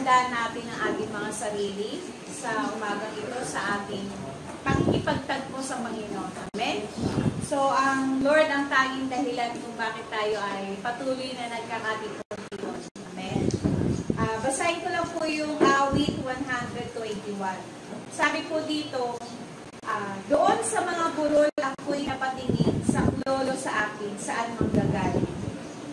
Paghandaan natin ang ating mga sarili sa umagang ito sa ating pakikipagtagpo sa Panginoon. Amen? So, ang Lord ang tanging dahilan kung bakit tayo ay patuloy na nagkakatipon-tipon. Amen? Basahin ko lang po yung awit 121. Sabi po dito, doon sa mga burol ako'y napatingin sa lolo sa akin, saan manggagaling.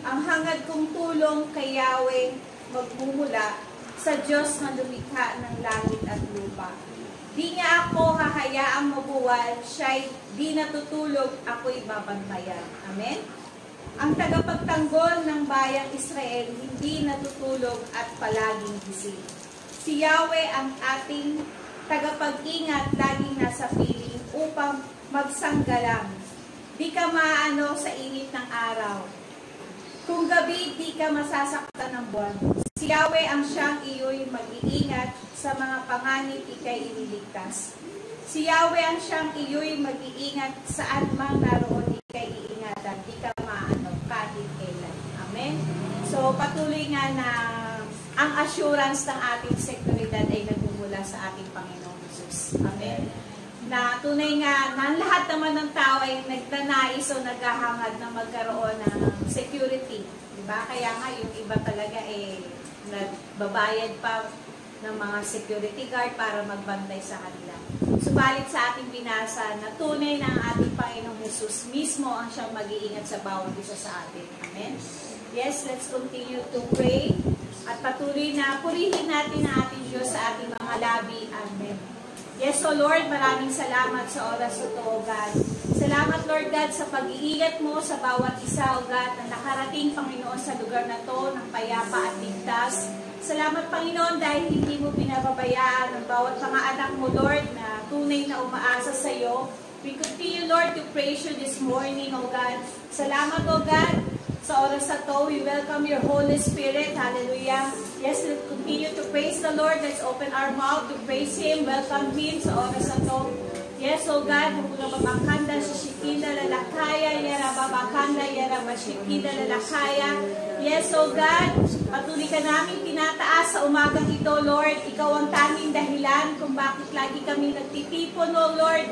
Ang hangad kong tulong kay Yahweh magmumula sa Diyos na lumikha ng langit at lupa. Di niya ako hahayaang mabuwal, siya'y di natutulog, ako'y babantayan. Amen? Ang tagapagtanggol ng bayang Israel hindi natutulog at palaging gising. Si Yahweh ang ating tagapag-ingat, laging nasa piling upang magsanggalang. Di ka maano sa init ng araw. Kung gabi, di ka masasaktan ng buwan. Si Yahweh ang siyang iyo'y mag-iingat, sa mga panganib ika'y iniligtas. Si Yahweh ang siyang iyo'y mag-iingat, saan mang naroon ika'y iingatan, di ka maano kahit kailan. Amen? So, patuloy nga na ang assurance ng ating seguridad ay nagmumula sa ating Panginoong Jesus. Amen? Na tunay nga, na lahat naman ng tao ay nagnanais o naghahangad na magkaroon ng security. Diba? Kaya nga, yung iba talaga nagbabayad pa ng mga security guard para magbantay sa kanila. Subalit sa ating binasa na tunay na ang ating Panginoong Jesus mismo ang siyang mag-iingat sa bawat isa sa atin. Amen? Yes, let's continue to pray at patuloy na purihin natin ang ating Diyos sa ating mga labi. Amen. Yes, so Lord, maraming salamat sa oras ito, O God. Salamat, Lord God, sa pag-iingat mo sa bawat isa, O God, na nakarating, Panginoon, sa lugar na to ng payapa at ligtas. Salamat, Panginoon, dahil hindi mo pinababayaan ang bawat mga anak mo, Lord, na tunay na umaasa sa iyo. We continue, Lord, to praise you this morning, O God. Salamat, O God, sa oras na to. We welcome your Holy Spirit. Hallelujah. Yes, let's continue to praise the Lord. Let's open our mouth to praise Him. Welcome Him sa oras na to. Yes, O God, mula babakanda sa shikida lalakaya, yara babakanda, yara mashikida lalakaya. Yes, O God, patuloy ka namin tinataas sa umagang ito, Lord. Ikaw ang tanging dahilan kung bakit lagi kami nagtitipon, O Lord,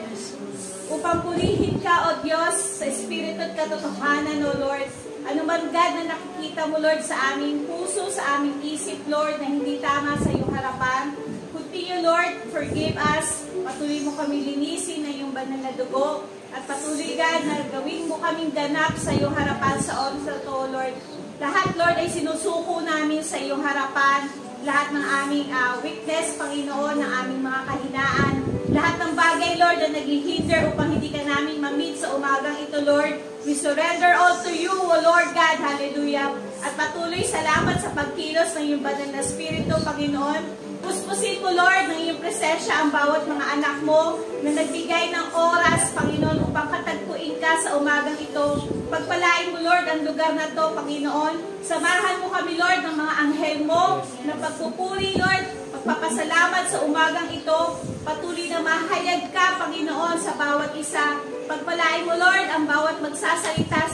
upang purihin ka, O Diyos, sa Espiritu at katotohanan, O Lord. Ano man, God, na nakikita mo, Lord, sa aming puso, sa aming isip, Lord, na hindi tama sa iyong harapan. Continue, Lord, forgive us. Patuloy mo kami linisin na iyong banal na dugo. At patuloy, God, na gawin mo kaming ganap sa iyong harapan sa oras na to, Lord. Lahat, Lord, ay sinusuko namin sa iyong harapan. Lahat ng aming weakness, Panginoon, ng aming mga kahinaan. Lahat ng bagay, Lord, na naghihinder upang hindi ka namin ma-meet sa umagang ito, Lord. We surrender all to you, O Lord God. Hallelujah. At patuloy salamat sa pagkilos ng iyong banal na Espiritu, Panginoon. Puspusin mo, Lord, ng iyong presensya ang bawat mga anak mo na nagbigay ng oras, Panginoon, upang katagpuin ka sa umagang ito. Pagpalain mo, Lord, ang lugar na to, Panginoon. Samahan mo kami, Lord, ng mga anghel mo na pagpupuri, Lord, pagpapasalamat sa umagang ito. Patuloy na mahayag ka, Panginoon, sa bawat isa. Pagpalain mo, Lord, ang bawat magsasalita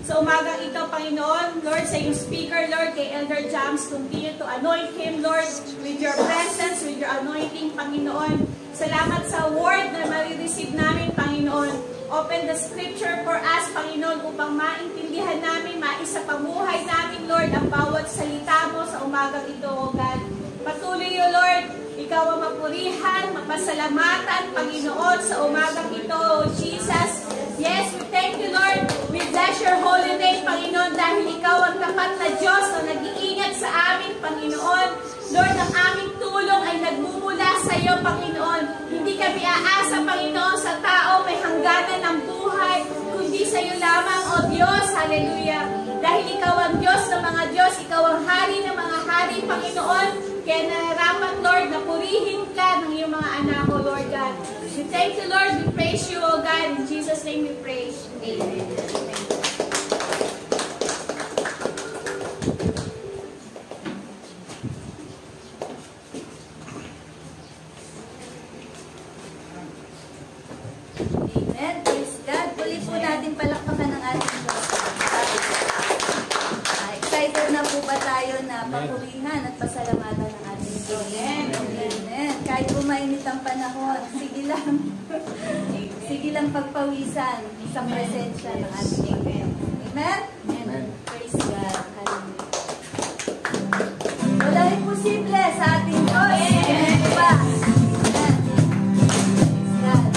sa umagang ito, Panginoon. Lord, sa iyong speaker, Lord, kay Elder Jams, continue to anoint him, Lord, with your presence, with your anointing, Panginoon. Salamat sa word na marireceive namin, Panginoon. Open the scripture for us, Panginoon, upang maintindihan namin, maisapamuhay namin, Lord, ang bawat salita mo sa umagang ito, O God. Patuloy, O Lord, ikaw ang mapurihan, mapasalamatan, Panginoon, sa umagang ito, O Jesus. Yes, we thank you, Lord. We bless your holy name, Panginoon, dahil ikaw ang tapat na Diyos na nag-iingat sa amin, Panginoon. Lord, ang aming tulong ay nagmumula sa iyo, Panginoon. Hindi kami aasa, Panginoon, sa tao may hangganan ng buhay, kundi sa iyo lamang, O Diyos. Hallelujah. Dahil ikaw ang Diyos ng mga Diyos, ikaw ang hari ng mga hari, Panginoon. Kaya nararapat, Lord, na purihin ka ng iyong mga anak, O Lord God. We thank you, Lord. We praise you, O God. In Jesus' name we pray. Amen. Amen. Praise God. Muli po natin palakpakan ng ating Diyos. Excited na po ba tayo na papurihan at pasalamatan ng ating ang panahon. Sige lang. Sige lang pagpawisan sa presensya ng ating Amen. Amen? Amen. Praise God. Hallelujah. Wala rin posible sa ating Diyos. Amen. Diba? Amen. Praise God.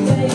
Kaya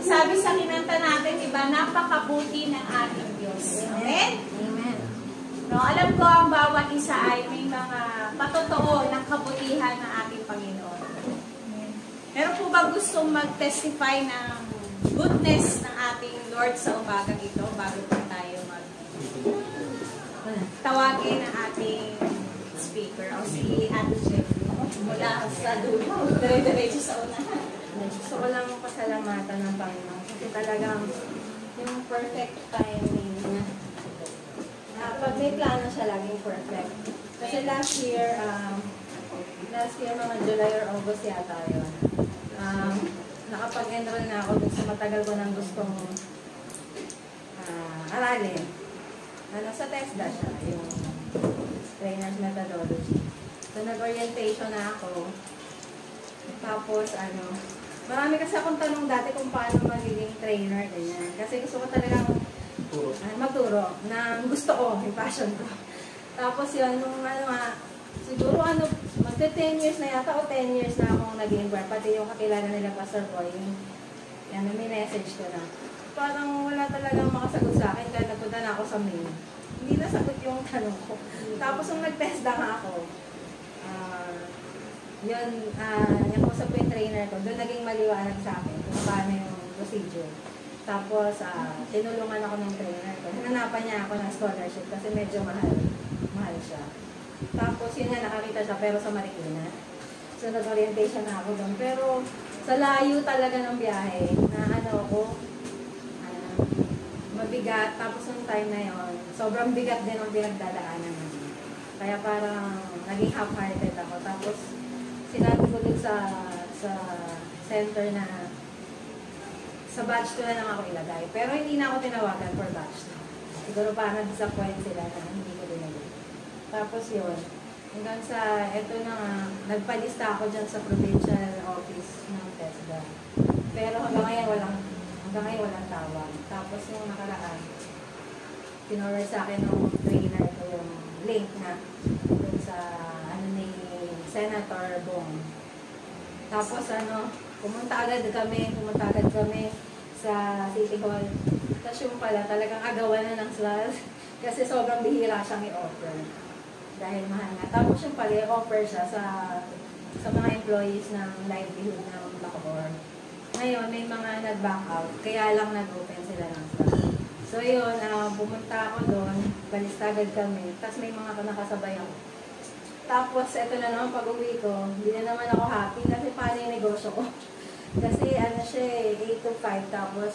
Sabi sa kinanta natin, diba, napakabuti ng ating Diyos. Amen? Amen. No, alam ko ang bawat isa ay may mga patotoo ng kabutihan ng ating Panginoon. Meron po ba gustong mag-testify ng goodness ng ating Lord sa umagang ito bago po tayo tawagin ang ating speaker o si Ate Jeff mula sa dulo, dire-diretso sa unahan. Gusto ko lang pasalamatan ng Panginoon kasi talagang yung perfect timing niya. Pag may plano siya, laging perfect. Kasi last year mga July or August yata yun. Nakapag-enroll na ako dun sa matagal ko nang gustong aralin. Sa TESDA siya, yung trainer's methodology. So, nag-orientation na ako. Tapos, marami kasi akong tanong dati kung paano magiging trainer, ganyan. Kasi gusto ko talagang magturo na gusto ko, yung passion ko. Tapos yun, nung siguro magte 10 years na yata o 10 years na akong nag-inquire, pati yung kakilala nila Pastor Boy, may message ko na. Parang wala talagang makasagot sa akin kaya nagpunta na ako sa mail. Hindi nasagot yung tanong ko. Tapos nung nag-TESDA nga ako, yung kusap ko yung trainer ko, doon naging maliwanag sa akin kung paano yung procedure. Tapos, tinulungan ako ng trainer ko. Hinanapan niya ako ng scholarship kasi medyo mahal siya. Tapos, yun nga, nakakita siya pero sa Marikina. So, nag-orientation na ako doon. Pero, sa layo talaga ng biyahe, na mabigat. Tapos, nung time na yun, sobrang bigat din ang pinagdadaanan namin. Kaya parang, naging half-hearted ako. Tapos, sinabi ko din sa center na sa batch ko na lang ako ilagay. Pero hindi na ako tinawagan for batch 2. Siguro parang na-disappoint sila na hindi ko dinagay. Tapos yun, hanggang sa, eto na nga, nagpalista ako dyan sa provincial office ng TESDA. Pero hanggang ngayon walang tawag. Tapos yung nakaraan, pinorder sa akin ng trainer ko yung link na dun sa ni Senator Bong. Tapos pumunta agad kami sa City Hall. Tapos yung pala, talagang agawan na ng slot. Kasi sobrang bihira siyang i-offer. Dahil mahal nga. Tapos yung pala, i-offer siya sa mga employees ng livelihood ng Bacoor. Ngayon, may mga nag-back out. Kaya lang nag-open sila ng slot. So yun, pumunta ako doon. Balista agad kami. Tapos may mga nakasabay ako. Tapos, eto na naman pag-uwi ko, hindi na naman ako happy kasi paano yung negosyo ko. Kasi siya 8 to 5, tapos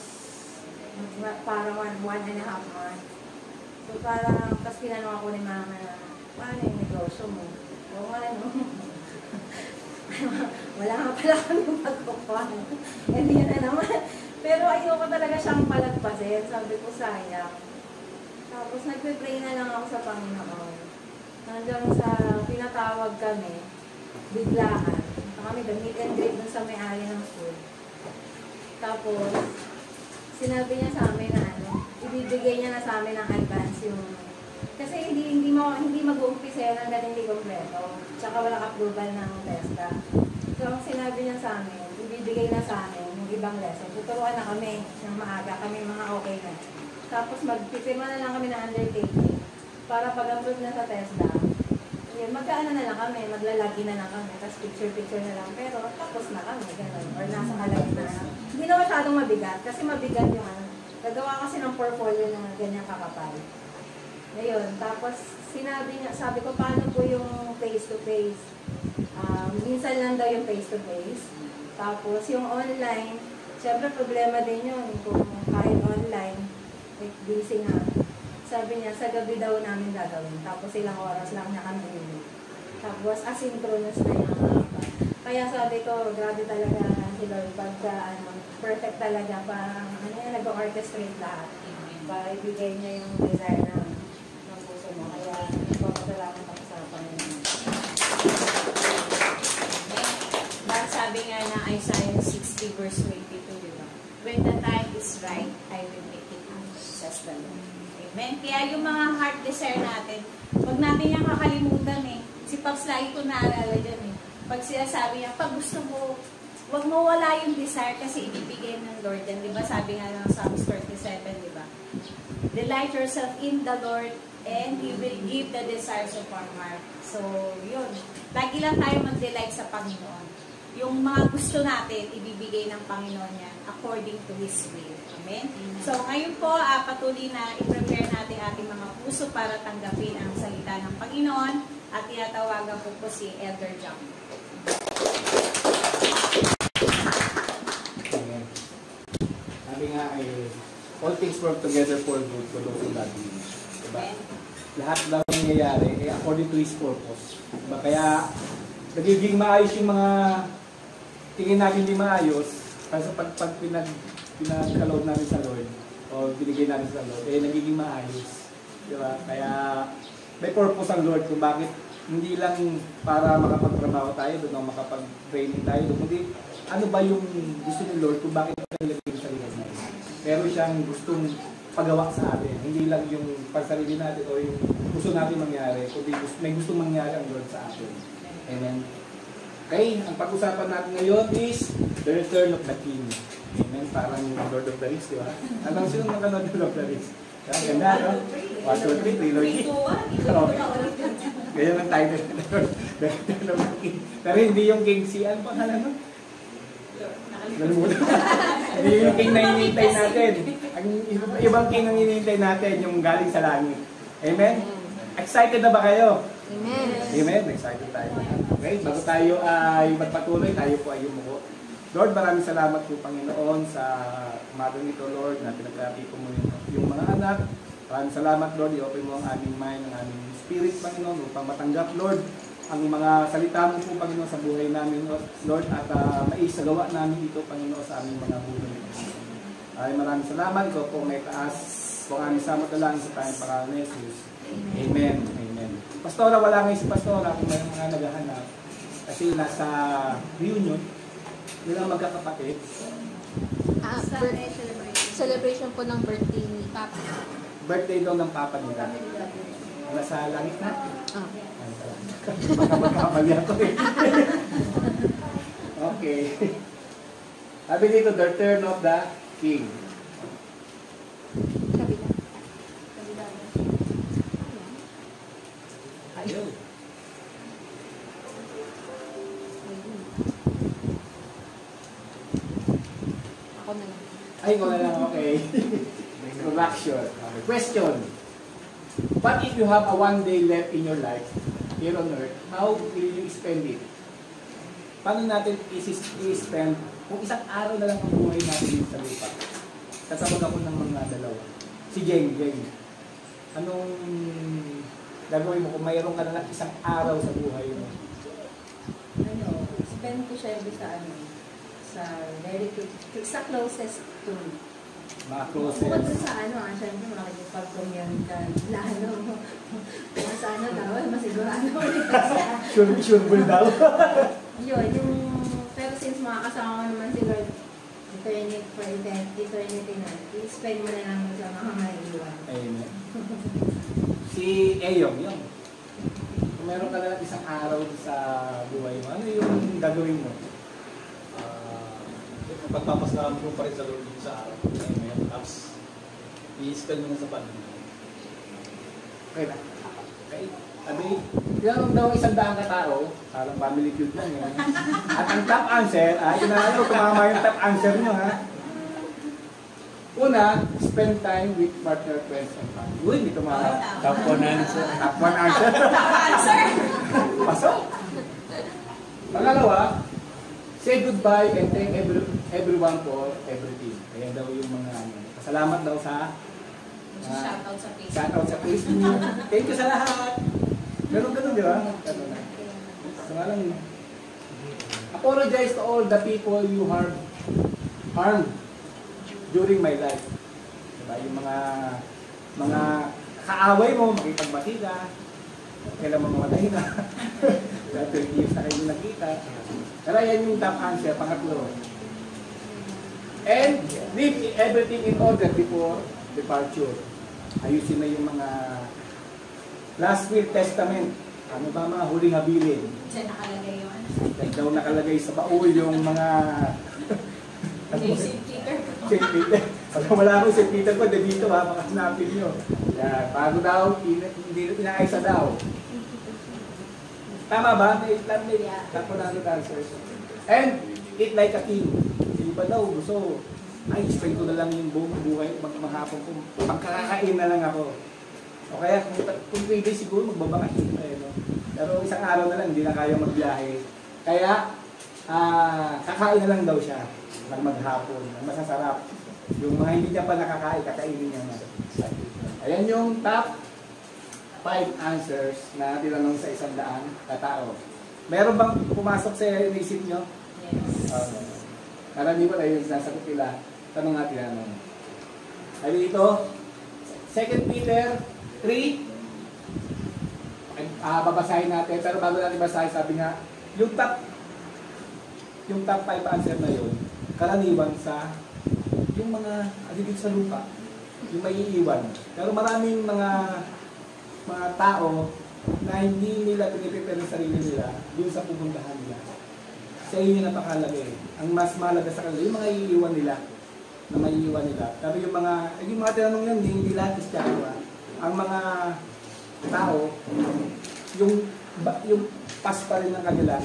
parang 1.5 months. So parang, tapos pinanong ako ni mama na, paano yung negosyo mo? O wala nga pala kami magkukuha. Hindi na naman. Pero ayoko talaga siyang palagpasin. Sabi ko, sayang. Tapos nagpe-pray na lang ako sa Panginoon. Hanggang sa pinatawag kami, biglaan. Kami meet and greet dun sa may-ari ng school. Tapos, sinabi niya sa amin na ibibigay niya na sa amin ng advance yung... Kasi hindi mag-uumpisa ng hindi kompleto. Tsaka walang approval ng TESDA. So, ang sinabi niya sa amin, ibibigay na sa amin yung ibang lesson. Tuturuan na kami ng maaga, kami mga okay na. Tapos, magpipirma na lang kami ng undertaking para pag-approve na sa TESDA. Magkaano na lang kami, maglalagi na lang kami, tapos picture na lang, pero tapos na kami, gano'n, or nasa kalagitnaan. Hindi na masyadong mabigat, kasi mabigat yung gagawa kasi ng portfolio na ganyan kakapal. Ngayon, tapos sabi ko, paano po yung face-to-face? Minsan lang daw yung face-to-face. Tapos yung online, syempre problema din yun, kung kahit online, busy nga. Sabi niya, sa gabi daw namin gagawin. Tapos ilang oras lang niya kami ulit. Tapos asynchronous na yung Kaya sabi ko, grabe talaga si Lord. Pagka perfect talaga, parang nag-orchestrate lahat. Para ibigay niya yung desire ng puso mo. Kaya ipapasalamat ako sa Panginoon. Dahil sabi nga na Isaiah 60 verse 22, diba? When the time is right, I will make it says the Lord. Amen. Kaya yung mga heart desire natin, huwag natin yung kakalimutan eh. Si Pops lagi ko naalala dyan eh. Pag sila sabi niya, pag gusto mo Huwag mawala yung desire kasi ibibigay ng Lord yan. Di ba? Sabi nga ng Psalms 37, di ba? Delight yourself in the Lord and He will give the desires of our heart. So, yun. Lagi lang tayo mag-delight sa Panginoon. Yung mga gusto natin, ibibigay ng Panginoon yan according to His will. Amen? So, ngayon po, patuloy na i-prepare natin ating mga puso para tanggapin ang salita ng Panginoon at tinatawagan po si Elder John. Amen. Sabi nga ay, all things work together for good for those who love Him. Diba? Lahat daw nangyayari according to His purpose. Diba? Kaya, nagiging maayos yung mga tingin natin hindi maayos kasi pag pinagkalood natin sa Lord o binigay natin sa Lord, nagiging maayos. Diba? Kaya may purpose ang Lord kung bakit hindi lang para makapagtrabaho tayo doon o makapag-training tayo doon, kundi ano ba yung gusto ni Lord kung bakit nilagay sa ligas natin. Meron siyang gustong pagawa sa atin. Hindi lang yung pagsarili natin o yung gusto natin mangyari, kundi may gustong mangyari ang Lord sa atin. Amen. Okay, ang pag-usapan natin ngayon is the return of the King. Amen. Parang Lord of the Rings, di ba? Anong sino nakanood ng Lord of the Rings? Ganda, no? 1, 2, 3, trilogy. Okay. Ganyan ang title. The return of the King. Pero hindi yung King si, ano pa kala no? Hindi yung King na hinihintay natin. Ang ibang King na hinihintay natin, yung galing sa langit. Amen? Excited na ba kayo? Amen. Amen. Excited tayo. Okay, bago tayo ay magpatuloy, tayo po ay yumuko. Lord, maraming salamat po Panginoon sa umagang ito, Lord, na pinagkatipo mo yung mga anak. Maraming salamat, Lord, i-open mo ang aming mind, ang aming spirit, Panginoon, upang matanggap, Lord, ang mga salita mo po, Panginoon, sa buhay namin, Lord, at maisagawa namin ito, Panginoon, sa aming mga buhay. Ay, maraming salamat. Ikaw po may taas. Kung aming sama lang sa tayong pangalan ni Jesus. Amen. Amen. Pastora, wala ngayon si Pastora kung may mga naghahanap. Kasi nasa reunion, nilang magkakapatid. Celebration po ng birthday ni Papa. Birthday daw ng Papa nila. Nasa langit na. Baka magkamali ako eh. Okay. Sabi dito, the return of the King. Kabila. Kabila. Ayun. Ako na lang. Ay, ko na lang, okay. Introduction. Okay. Question. What if you have a one day left in your life here on earth? How will you spend it? Paano natin i-spend kung isang araw na lang ang buhay natin dito sa lupa? Kasabag ako ng mga dalawa. Si Jeng. Anong gagawin mo kung mayroon ka na lang isang araw sa buhay mo? Spend ko siya sa very sa closest to me. Mga Bukod closest. sa syempre makikipag-commute ka, lalo mo. Sa daw, masigurado ulit siya. Sure daw. Yun, pero since makakasama ko naman si Lord, eternity na, i-spend mo na lang sa mga maiiwan. Amen. Si Eyong, yun. Kung meron ka na lang isang araw sa buhay mo, ano yung gagawin mo? Pagpapasalamat mo pa rin sa Lord sa araw. Amen. Tapos, i-spend mo na sa Panginoon. Okay na. Okay. Sabi, ilang daw 100 katao, parang family feud lang yun. At ang top answer, inaayaw, tumama yung top answer nyo ha. Una, spend time with partner, friends, and family. Uy, hindi tumama. Top 1 answer. Top 1 answer. Answer! Pasok. Pangalawa, say goodbye and thank everyone for everything. Kaya daw yung mga pasalamat daw sa Shoutout sa Facebook. shoutout sa Facebook. Thank you sa lahat. Ganun, di ba? Ganun na. So nga lang, apologize to all the people you harmed during my life. Diba? Yung mga kaaway mo, makipagbati ka, kailan mo mamatay na. Dahil 20 years na kayo nakita. Pero yan yung top answer, pangatlo. And leave everything in order before departure. Ayusin na yung mga last will, testament, Ano ba mga huling habilin? Diyan nakalagay yun. Diyan daw nakalagay sa baul yung mga St. Peter. St. Peter. Pag wala akong St. Peter ko, dito ha, baka hanapin nyo. Yan, bago daw, hindi inaayos daw. Tama ba? May tapo natin answers. And eat like a king. Hindi ba daw gusto? Ay, spend ko na lang yung buong buhay, maghapon ko. Pagkakakain na lang ako. O kaya kung 3 days siguro magbabakasyon tayo. No? Pero isang araw na lang, hindi na kaya magbiyahe. Kaya, kakain na lang daw siya ng maghapon. Masasarap. Yung mga hindi niya pa nakakain, kakainin niya na. Ayan yung top 5 answers na tinanong sa 100 katao. Meron bang pumasok sa inisip nyo? Yes. Karaniwan ay yung sinasagot nila. Tanong natin ano. Ay dito, 2 Peter 3. Babasahin natin. Pero bago natin basahin, sabi nga, yung top 5 answer na yun, karaniwan sa yung mga alibig sa lupa, yung may iiwan. Pero maraming mga tao na hindi nila piniprepare ng sarili nila dun sa pupuntahan nila. Sa inyo napakalaga eh. Ang mas mahalaga sa kanila, yung mga iiwan nila, na may iiwan nila. Pero yung mga tinanong yan, hindi lahat is Kristiyano. Ang mga tao, yung pas pa rin ng kanilang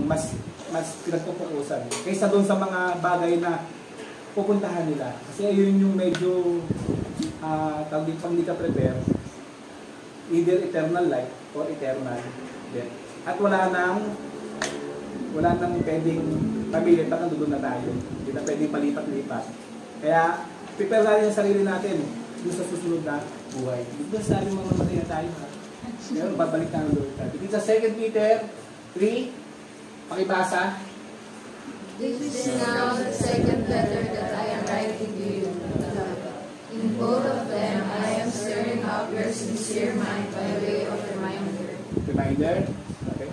mas pinagpupukusan kaysa doon sa mga bagay na pupuntahan nila. Kasi yun yung medyo pag hindi ka prepare, either eternal life or eternal death. At wala nang pwedeng pamilit pag nandoon na tayo. Hindi na pwedeng palipat-lipat. Kaya prepare natin ang sarili natin dun sa susunod na buhay. Dito sa ating mga mamatay na tayo. Ngayon, babalik na ang Lord tayo. Dito sa 2 Peter 3, pakibasa. This is now the second letter that I am writing to you. In both of them, I am stirring up your sincere mind by way of reminder. Reminder? Okay.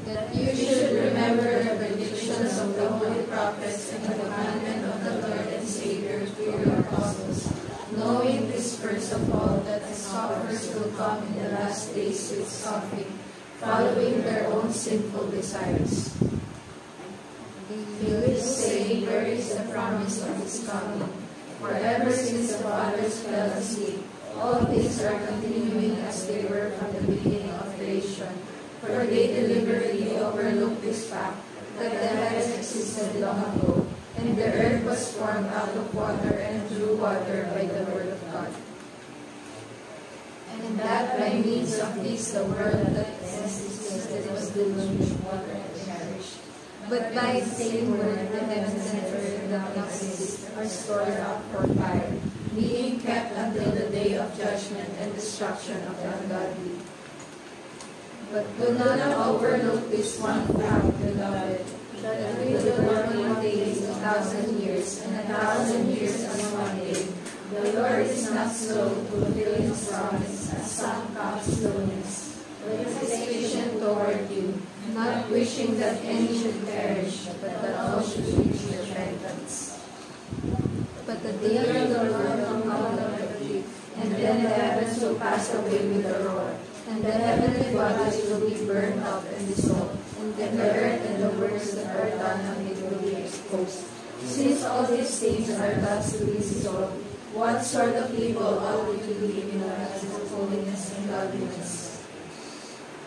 That you should remember the predictions of the holy prophets and the commandment of the Lord and Savior through your apostles, knowing this first of all, that the scoffers will come in the last days with scoffing, following their own sinful desires. They will say, where is the promise of his coming? For ever since the fathers fell asleep, all things are continuing as they were from the beginning of creation. For they deliberately overlooked this fact, that the heavens existed long ago, and the earth was formed out of water and through water by the word of God. And that by means of this the world that existed was deluged with water and perished. But by the same word, the heavens and earth that now exist are stored up for fire, being kept until the day of judgment and destruction of the ungodly. But do not overlook this one fact, beloved, that we will work 1 day is 1,000 years, and 1,000 years as 1 day. The Lord is not slow to fulfill his promise, as some count slowness, but is patient toward you, not wishing that any should perish, but that all should reach repentance. But the day of the Lord will come like a thief, and then the heavens will pass away with a roar, and the heavenly bodies will be burned up and dissolved, and the earth and the works that are done on it will be exposed. Since all these things are thus to be dissolved, what sort of people ought we to live in lives of holiness and godliness?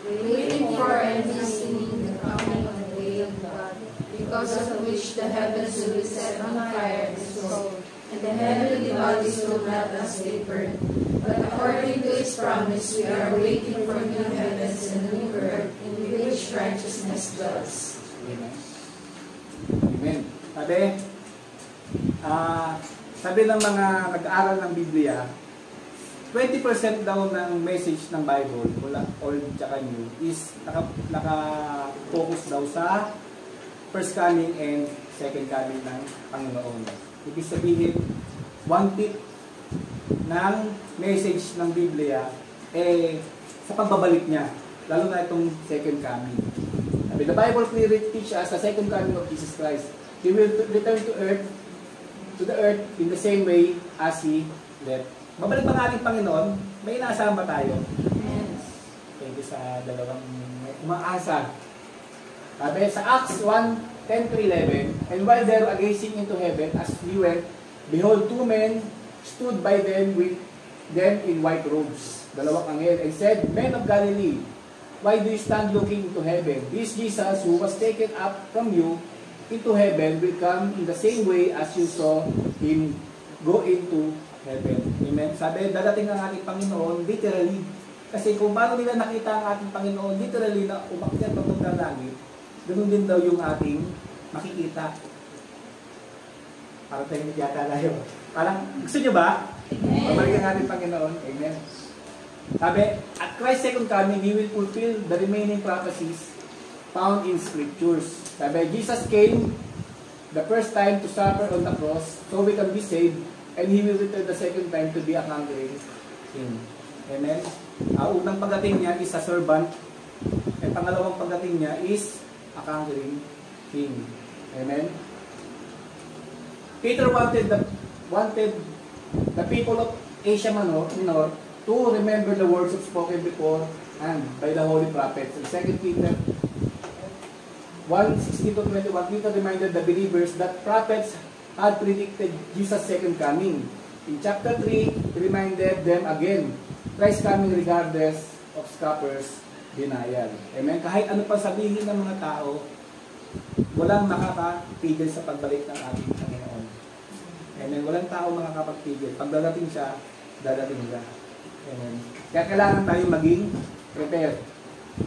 Waiting for and hastening the coming of the day of God, because of which the heavens will be set on fire and dissolved, and the heavenly bodies will melt as they burn. But according to his promise, we are waiting for new heavens and new earth, in which righteousness dwells. Amen. Amen. Sabi ng mga nag-aaral ng Biblia, 20% daw ng message ng Bible, Old tsaka New, is naka-focus daw sa first coming and second coming ng Panginoon. Ibig sabihin, 1/5 ng message ng Biblia sa pagbabalik niya, lalo na itong second coming. Sabi, the Bible clearly teaches us the second coming of Jesus Christ. He will return to the earth in the same way as He left. Babalik ba ang ating Panginoon? May inaasahan ba tayo? Thank you sa dalawang umaasa. Sabi sa Acts 1:10-11, and while they were gazing into heaven as he went, behold, two men stood by them with them in white robes, dalawang anghel, and said, Men of Galilee, why do you stand looking into heaven? This Jesus who was taken up from you into heaven will come in the same way as you saw him go into heaven. Amen? Sabi, dadating ang ating Panginoon literally. Kasi kung paano nila nakita ang ating Panginoon literally na umakyat papunta langit, ganoon din daw yung ating makikita. Para tayo yata tayo. Parang, gusto nyo ba? Pabalik ang ating Panginoon. Amen. Sabi, at Christ's second coming, He will fulfill the remaining prophecies found in Scriptures. Sabi, Jesus came the first time to suffer on the cross so we can be saved, and He will return the second time to be a conquering King. Amen. Unang pagdating niya is a servant, at pangalawang pagdating niya is a conquering King. Amen. Peter wanted the people of Asia Minor to remember the words spoken before and by the holy prophets. In 2 Peter 1:16-21, Peter reminded the believers that prophets had predicted Jesus' second coming. In chapter 3, he reminded them again, Christ's coming regardless of scoffers' denial. Amen? Kahit ano pa sabihin ng mga tao, walang makakapigil sa pagbalik ng ating Panginoon. Amen? Walang tao makakapagpigil. Pag dadating siya, dadating siya. Amen? Kaya kailangan tayo maging prepared.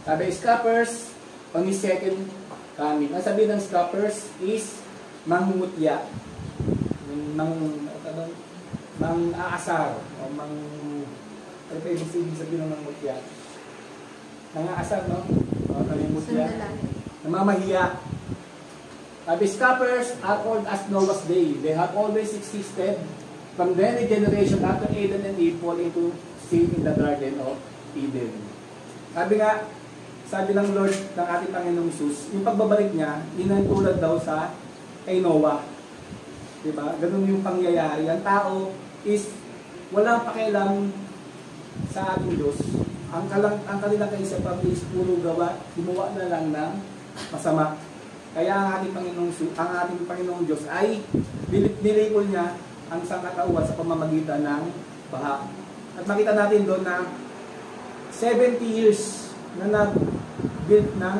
Sabi, scoffers on His second coming. Ang sabi ng scoffers is mangungutya. Mang-aasar. O ano pa ibig sabihin ng mangungutya? Nang-aasar, no? O kalimutya. Namamahiya. Sabi, scoffers are old as Noah's day. They have always existed from the generation after Adam and Eve fall into sin in the Garden of Eden. Sabi ng Lord ng ating Panginoong Jesus, yung pagbabalik niya, inantulad daw sa kay Noah. Diba? Ganun yung pangyayari. Ang tao is walang pakialam sa ating Diyos. Ang kanilang kaisipan is puro gawa, gumawa na lang ng masama. Kaya ang ating Panginoong Diyos ay nilipol niya ang sangkatauhan sa pamamagitan ng baha. At makita natin doon na 70 years na nag-build ng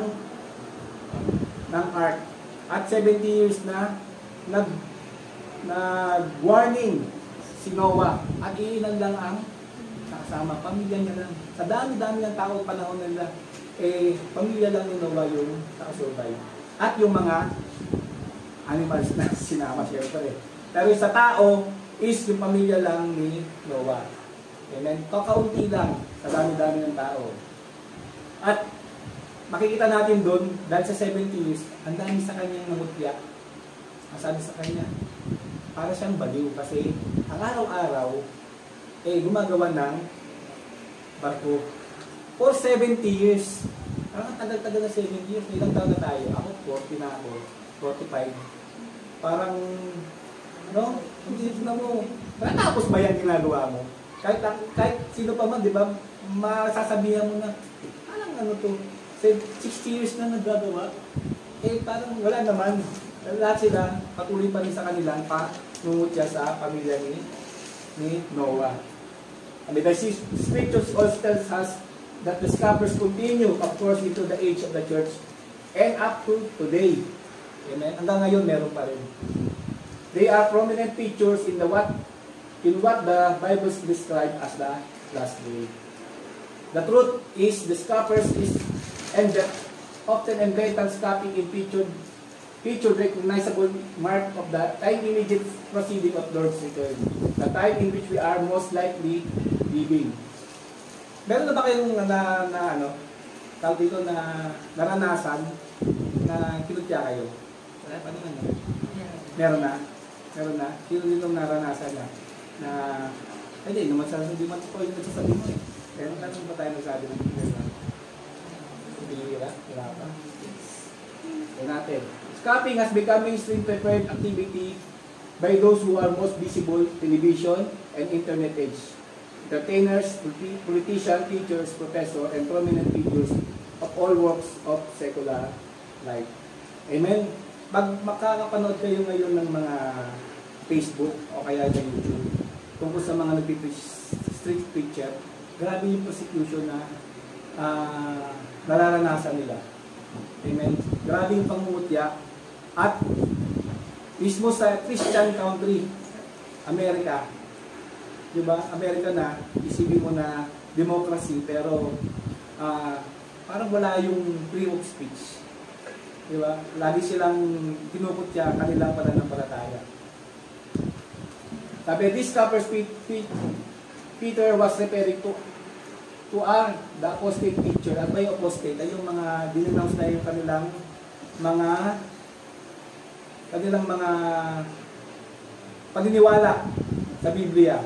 ark. At 70 years na nag-warning si Noah. At iilan lang ang nakasama. Pamilya niya lang. Sa dami-dami ng tao panahon nila, pamilya lang ni Noah yung nakasurvive. At yung mga animals na sinama syempre. Pero sa tao is yung pamilya lang ni Noah. Amen? Kakaunti lang sa dami-dami ng tao. At makikita natin doon, dahil sa 70 years, ang dami sa kanyang namutya. Ang sabi sa kanya, para siyang baliw kasi ang araw-araw, gumagawa ng barko. For 70 years, parang tagal-tagal na 70 years, ilang taon na tayo? Ako, 40 na ako, 45. Parang, no? Hindi na mo, natapos ba yan ginagawa mo? Kahit sino pa man, di ba, masasabihan mo na, ano to, 60 years na nagagawa, parang wala naman. Lahat sila, patuloy pa rin sa kanilang panungutya sa pamilya ni Noah. And the scriptures also tells us that the scoffers continue, of course, into the age of the church and up to today. Amen? Hanggang ngayon, meron pa rin. They are prominent features in what the Bible describes as the last day. The truth is, the scoffers often and blatant scoffing in featured recognizable mark of the time immediate proceeding of Lord's return. The time in which we are most likely living. Meron na ba kayong naranasan na kinutya kayo? Wala pa naman. Meron na? Sino din naranasan na hindi naman hindi man po yung nagsasabi mo eh. Pero tanong ba tayo nagsabi ng Pilipinas? Wala pa. Yan natin. Scoffing has become mainstream preferred activity by those who are most visible, television and internet age. entertainers, politicians, teachers, professors, and prominent figures of all walks of secular life. Amen? Pag makakapanood kayo ngayon ng mga Facebook o kaya ng YouTube tungkol sa mga street preacher, grabe yung persecution na nararanasan nila. Amen? Grabe yung pangungutya. At mismo sa Christian country, Amerika, di ba? Amerika na, isipin mo na democracy, pero parang wala yung freedom of speech. Di ba? Lagi silang kinukutya kanilang pananampalataya. Sabi, this covers Peter was referring to the apostate teacher. At may apostate ay yung mga dinenounce na yung kanilang mga paniniwala sa Biblia.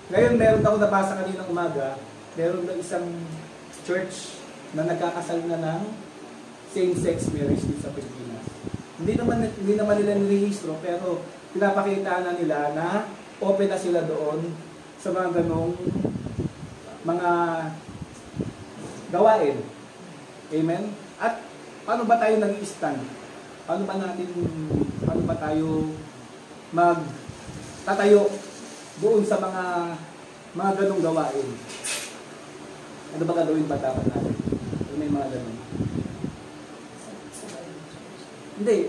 Ngayon, meron ako nabasa kaninang umaga, meron na isang church na nagkakasal na ng same-sex marriage dito sa Pilipinas. Hindi naman nila nirehistro, pero pinapakita na nila na open na sila doon sa mga ganong mga gawain. Amen? At paano ba tayo nag-i-stand? Paano ba tayo magtatayo doon sa mga ganong gawain? Ano ba gagawin ba dapat natin? May mga ganon. Hindi.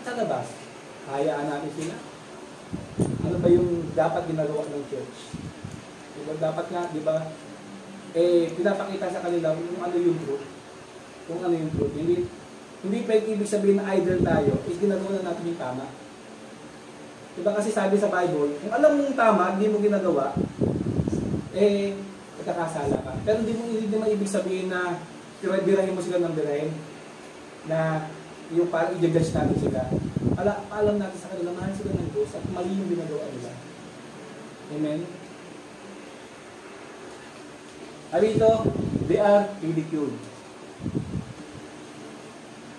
Sa labas, hayaan natin sila. Ano ba yung dapat ginagawa ng church? Diba, dapat nga, di ba, pinapakita sa kanila kung ano yung truth. Kung ano yung truth. Hindi pwede ibig sabihin na idol tayo, ginagawa na natin yung tama. Diba kasi sabi sa Bible, kung alam mong tama, hindi mo ginagawa, nagkakasala ka. Pero hindi naman ibig sabihin na birahin mo sila ng birahin, na yung parang i-judge natin sila. Paalam natin sa kanila, mahal sila ng Diyos at mali yung ginagawa nila. Amen? Arito, they are ridiculed.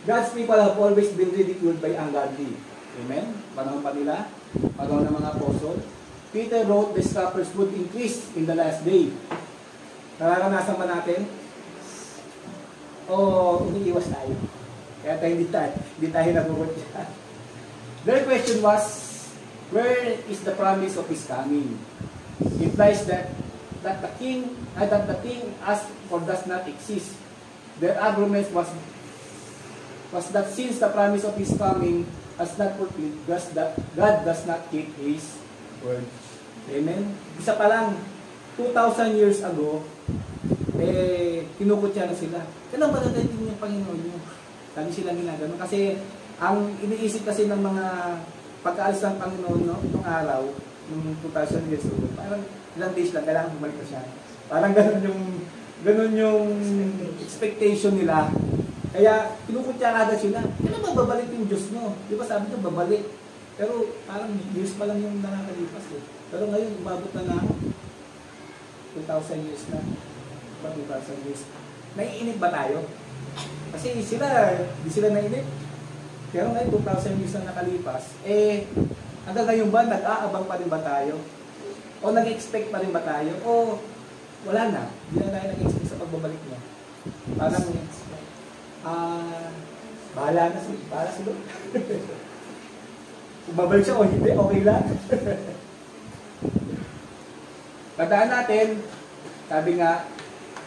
God's people have always been ridiculed by ungodly. Amen? Panahon pa nila, panahon ng mga apostle. Peter wrote, the scoffers would increase in the last day. Nararanasan ba natin? O umiiwas tayo? Kaya hindi tayo nagugutya. Their question was, where is the promise of His coming? Implies that the king asked for does not exist. Their argument was that since the promise of His coming has not fulfilled, God does not keep His word. Amen? Isa pa lang, 2,000 years ago, kinukutya na sila. Kailan ba natin yung Panginoon nyo? Lagi silang ginagano. Kasi, ang iniisip kasi ng mga pagkaalis ng Panginoon, no, itong araw, yung 2,000 years ago, parang ilang days lang, kailangan bumalik na siya. Parang ganun yung expectation nila. Kaya, kinukutya agad sila. Kailan ba babalik yung Diyos mo? Di ba sabi nyo, babalik. Pero, parang years pa lang yung nakakalipas eh. Pero ngayon, umabot na ng 2,000 years na. Diba, 2,000 years. Naiinip ba tayo? Kasi di sila nainip. Pero ngayon, 2,000 years na nakalipas, hanggang ngayon ba, nag-aabang pa rin ba tayo? O nag-expect pa rin ba tayo? O wala na. Hindi na tayo nag-expect sa pagbabalik niya. Parang, bahala si Lord. Kung babalik siya o hindi, okay lang. Tandaan natin, sabi nga,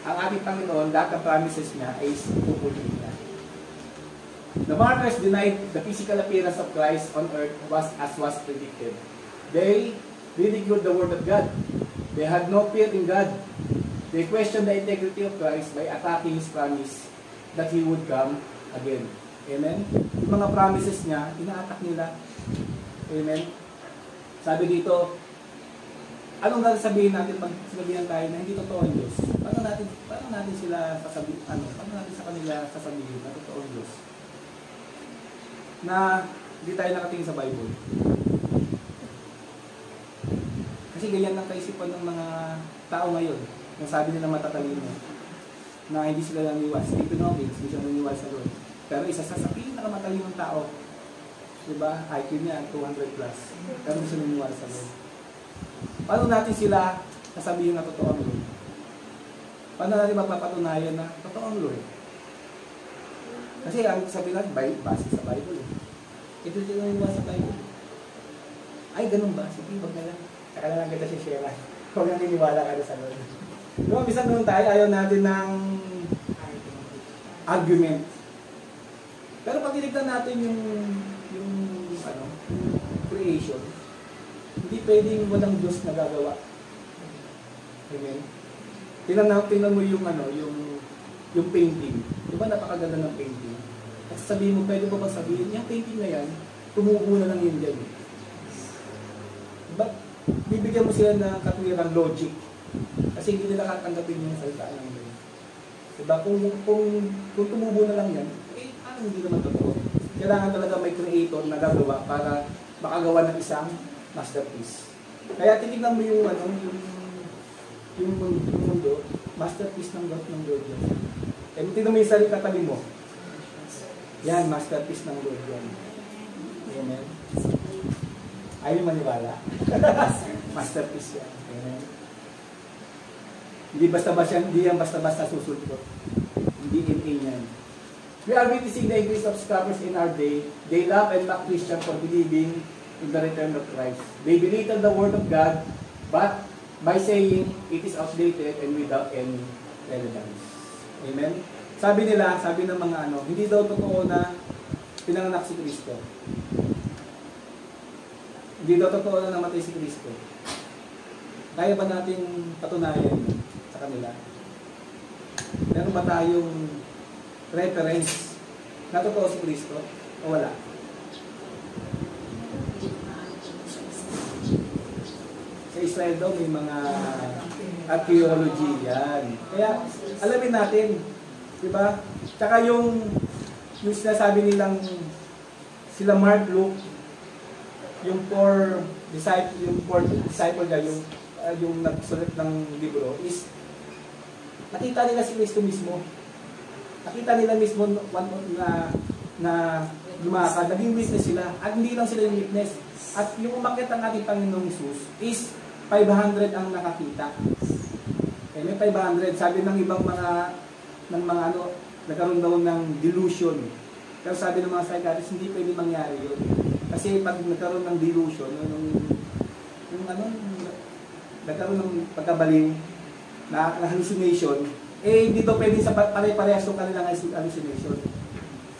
ang ating Panginoon, lahat ng promises niya ay pupulin niya. The martyrs denied the physical appearance of Christ on earth as was predicted. They ridiculed the word of God. They had no fear in God. They questioned the integrity of Christ by attacking His promise that He would come again. Amen? Yung mga promises niya, ina-attack nila. Amen? Sabi dito, anong sasabihin natin pag sinabihan tayo na hindi totoo ang Diyos? Paano natin sila sasabihin, paano natin sa kanila sasabihin na totoo ang Diyos? Na hindi tayo nakatingin sa Bible. Kasi ganyan ang kaisipan ng mga tao ngayon. Yung sabi nila matatalino, na hindi sila naniwala. Stephen Hawking, hindi siya naniwala sa Lord. Pero isa sa pinakamatalinong tao, diba, IQ niya 200 plus. Pero hindi siya naniwala sa Lord. Paano natin sila sasabihin na totoo ang Lord? Paano natin mapapatunayan na totoo ang Lord? Kasi ang sabi natin, base sa Bible. Ito yung sa Bible. Ay, ganun ba? Sige, wag na lang. Saka na lang kita si Shera. Huwag na niniwala ka na sa Lord. Diba, bisan doon tayo, ayaw natin ng argument. Pero pag tinignan natin yung creation, hindi pwedeng walang Diyos na gagawa. Amen. Tingnan mo yung painting. Di ba napakaganda ng painting? At sabihin mo, pwede ba sabihin, yung painting na yan, tumubo na lang yun dyan. Diba? Bibigyan mo sila ng katwirang logic. Kasi hindi nila katanggapin yung salita ng Diyos. Diba? Kung tumubo na lang yan, hindi naman totoo. Kailangan talaga may creator na gagawa para makagawa ng isang masterpiece. Kaya titignan mo yung mundo, masterpiece ng God ng Lord yan. Kaya tignan mo yung salita katabi mo. Yan, masterpiece ng Lord yan. Amen. Ayaw maniwala. Masterpiece yan. Amen. Hindi yan basta-basta susulpot. Hindi yan. We are witnessing the increase of scammers in our day. They love and mock Christians for believing in the return of Christ. They belittle the word of God, but by saying it is outdated and without any relevance. Amen? Sabi ng mga hindi daw totoo na pinanganak si Kristo. Hindi daw totoo na namatay si Kristo. Kaya ba natin patunayan sa kanila? Meron ba tayong reference na totoo si Kristo o wala? Sa Israel daw may mga archaeology yan. Kaya alamin natin, di ba? Tsaka yung sinasabi nilang sila Mark, Luke, yung four disciple niya, yung nagsulat ng libro is nakita nila si Kristo mismo. Nakita nila mismo na lumakad, naging witness sila, at hindi lang sila yung witness. At yung umakyat ang ating Panginoong Hesus is 500 ang nakakita. Eh, may 500. Sabi ng ibang nagkaroon daw ng delusion. Pero sabi ng mga psychiatrists, hindi pwede mangyari yun. Kasi pag nagkaroon ng delusion, nagkaroon ng pagkabaliw na hallucination, hindi daw pwede sa pare-parehas yung kanilang hallucination.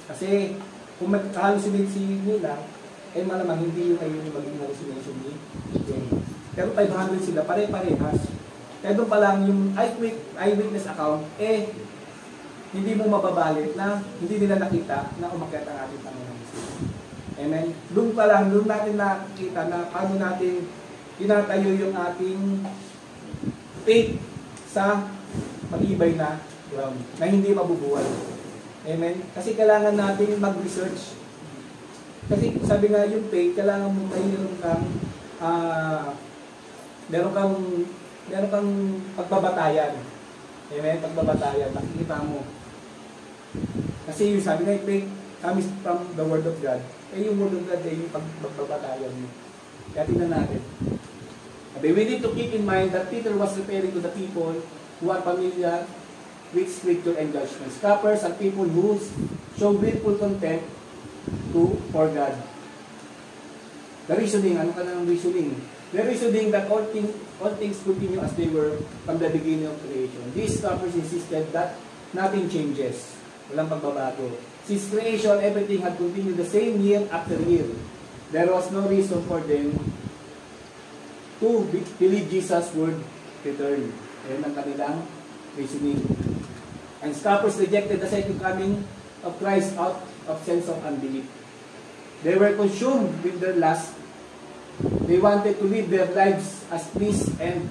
Kasi kung mag-hallucinate nila, malamang hindi yung kayo yung magiging hallucination ni Jenny. Pero 500 sila, pare-parehas. Kaya doon pa lang yung eyewitness account, hindi mo mababalit na hindi nila nakita na umakyat ang ating Panginoon Jesus. Amen? Doon pa lang, doon natin nakikita na paano natin tinatayo yung ating faith sa matibay na ground, na hindi mabubuwal. Amen? Kasi kailangan natin mag-research. Kasi sabi nga yung faith, kailangan mo meron kang pagbabatayan. Amen? Pagbabatayan. Nakikita mo. Kasi yung sabi nga yung faith comes from the Word of God. Yung Word of God ay yung pagbabatayan mo. Kaya tingnan natin. Okay, we need to keep in mind that Peter was referring to the people who are familiar with scripture and judgment. Scoffers are people who show grateful contempt for God. The reasoning, ano ka ng reasoning? The reasoning that all things continue as they were from the beginning of creation. These scoffers insisted that nothing changes. Walang pagbabago. Since creation, everything had continued the same year after year. There was no reason for them to believe Jesus would return. Ayan ang kanilang reasoning. And scoffers rejected the second coming of Christ out of sense of unbelief. They were consumed with their lust. They wanted to live their lives as peace and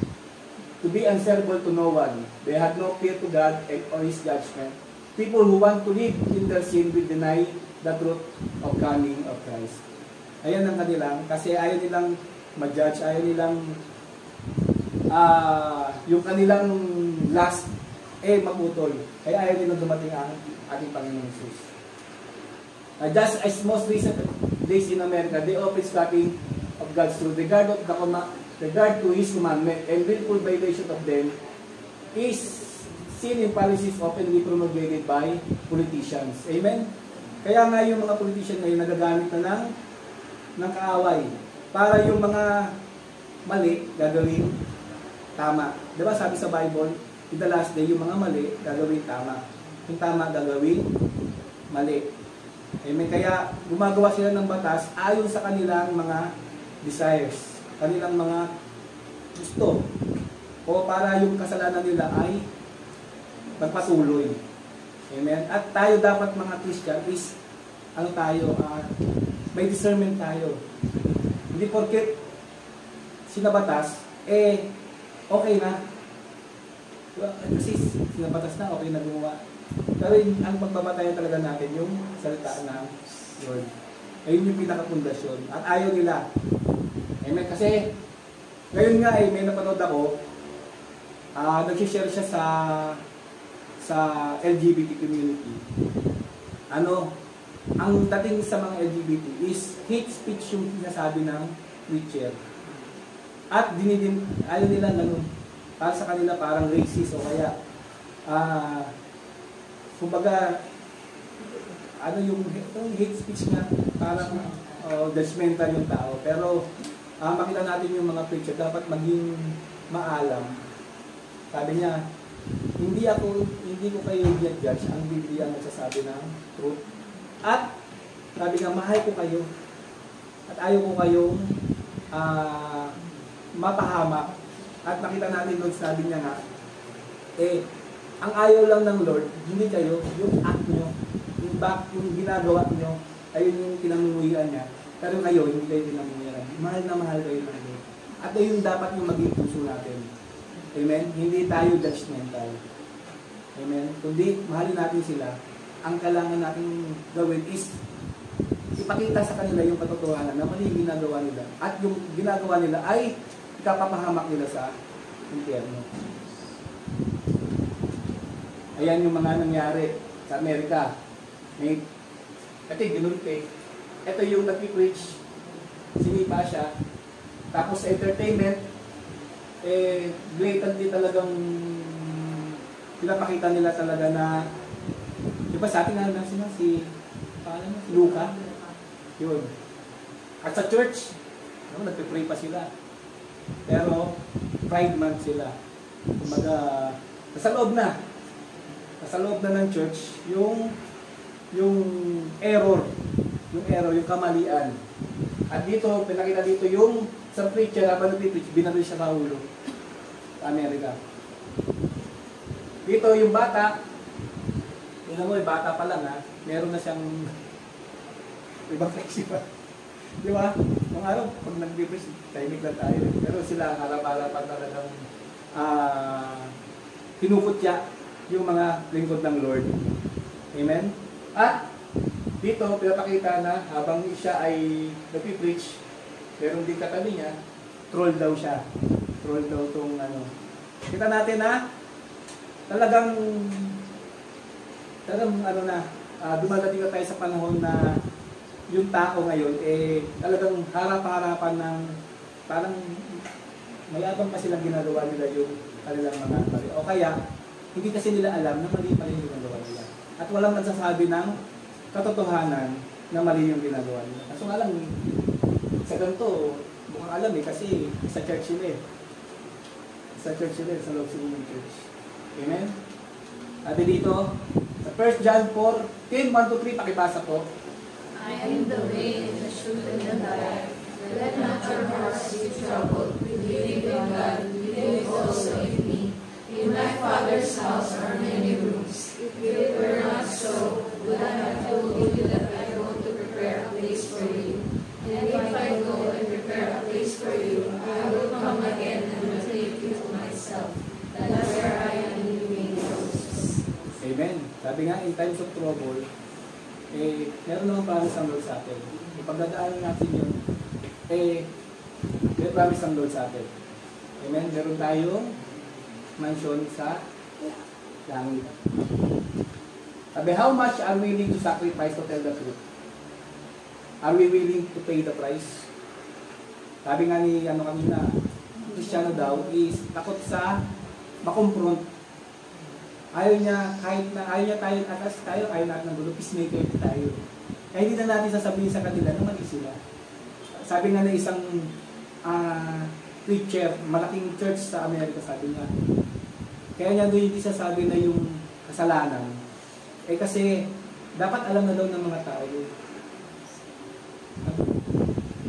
to be answerable to no one. They had no fear to God and or His judgment. People who want to live in their sin will deny the truth of coming of Christ. Ayan ang kanilang, kasi ayaw nilang ma-judge, ayaw nilang yung kanilang lust maputol. Kaya ayaw nilang dumating ang ating Panginoon Jesus. Just as most recent days in America, they open scoffing of God's truth. Regardless of the regard to His commandment, and willful violation of them is sin and policies openly promulgated by politicians. Amen? Kaya nga yung mga politician ngayon nagagamit na ng kaaway para yung mga mali gagawin tama. Diba sabi sa Bible, in the last day, yung mga mali gagawin tama. Yung tama gagawin mali. Amen? Kaya gumagawa sila ng batas ayon sa kanilang mga desires, kanilang mga gusto, o para yung kasalanan nila ay magpatuloy. Amen? At tayo dapat mga Christian is, may discernment tayo. Hindi porket sinabatas, okay na. Kasi sinabatas na, okay na gumawa. Pero ang pagbabatayan talaga natin, yung salita ng Lord. Ayun yung pinakapundasyon. At ayaw nila. Amen? Kasi, ngayon nga may napanood ako, nag-share siya sa LGBT community. Ang dating sa mga LGBT is hate speech yung sinasabi ng preacher. At ayaw nila ganun. Para sa kanila parang racist o kaya kumbaga yung hate speech nga parang judgmental yung tao. Pero makita natin yung mga preacher dapat maging maalam. Sabi niya, hindi ko kayo i-judge, ang Biblia ang nagsasabi ng truth. At sabi nga, mahal ko kayo at ayaw ko kayong mapahamak. At makita natin doon, sabi niya nga, ang ayaw lang ng Lord, hindi kayo, yung act nyo, yung ginagawa nyo, ayun yung pinamumuhian niya. Pero kayo, hindi kayo pinamumuhian. Mahal na mahal kayo ng Lord. At ayun dapat yung maging puso natin. Amen? Hindi tayo judgmental. Amen? Kundi, mahalin natin sila. Ang kailangan natin gawin is ipakita sa kanila yung katotohanan na mali yung ginagawa nila. At yung ginagawa nila ay ikapapahamak nila sa impyerno. Ayan yung mga nangyari sa Amerika. Ito yung ginulpe. Ito yung nag-preach. Sinipa siya. Tapos sa entertainment, blatantly talagang pinapakita nila talaga na, di ba sa atin na si Luca? Yun. At sa church, nagpipray pa sila. Pero, Pride Month sila. Kumbaga, nasa loob na ng church, yung error, yung kamalian. At dito, pinakita dito yung sa preacher, habang nag-preach, binaril siya sa ulo sa Amerika. Dito, yung bata, tingnan mo, bata pa lang meron na siyang ibang flexible pa. Di ba? Mga araw, pag nag-preach, timing lang tayo. Pero sila, harap-harapan talagang pinuputya yung mga lingkod ng Lord. Amen? At dito, pinapakita na habang siya ay nag-preach, pero hindi katabi niya, troll daw siya. Troll daw itong Kita natin talagang dumadating na tayo sa panahon na yung tao ngayon, talagang harap-harapan ng, parang mayabang pa silang ginagawa nila yung kanilang mga mali. O kaya, hindi kasi nila alam na mali pa rin yung ginagawa nila. At walang nagsasabi ng katotohanan na mali yung ginagawa nila. Kaso nga lang, sa ganito, mukhang alam kasi sa church sila sa loob sila ng church. Amen? At dito, sa 1 John 4, 10:1-3, pakibasa po. I am the way, the truth, and the life. Let not your hearts be troubled. Believe in God, believe also in me. In my Father's house are many rooms. If it were not so, would I have told you that I go to prepare a place for you? And if I go and prepare a place for you, I will come again and will take you to myself, that where I am, you may be also. Amen. Sabi nga, in times of trouble, meron naman promise ang Lord sa atin. Ipagdadaanan natin yun, may promise ang Lord sa atin. Amen. Meron tayong mansion sa langit. Sabi, how much are we willing to sacrifice to tell the truth? Are we willing to pay the price? Sabi nga ni kanina, Kristiyano daw is takot sa makompront. Ayaw niya, kahit na ayaw niya tayo atas tayo, ayaw natin ng gulo, peacemaker tayo. Kaya hindi na natin sasabihin sa kanila na mali sila. Sabi nga na isang preacher, malaking church sa Amerika, sabi niya, kaya niya doon hindi sasabi na yung kasalanan. Eh kasi, dapat alam na daw ng mga tao yun.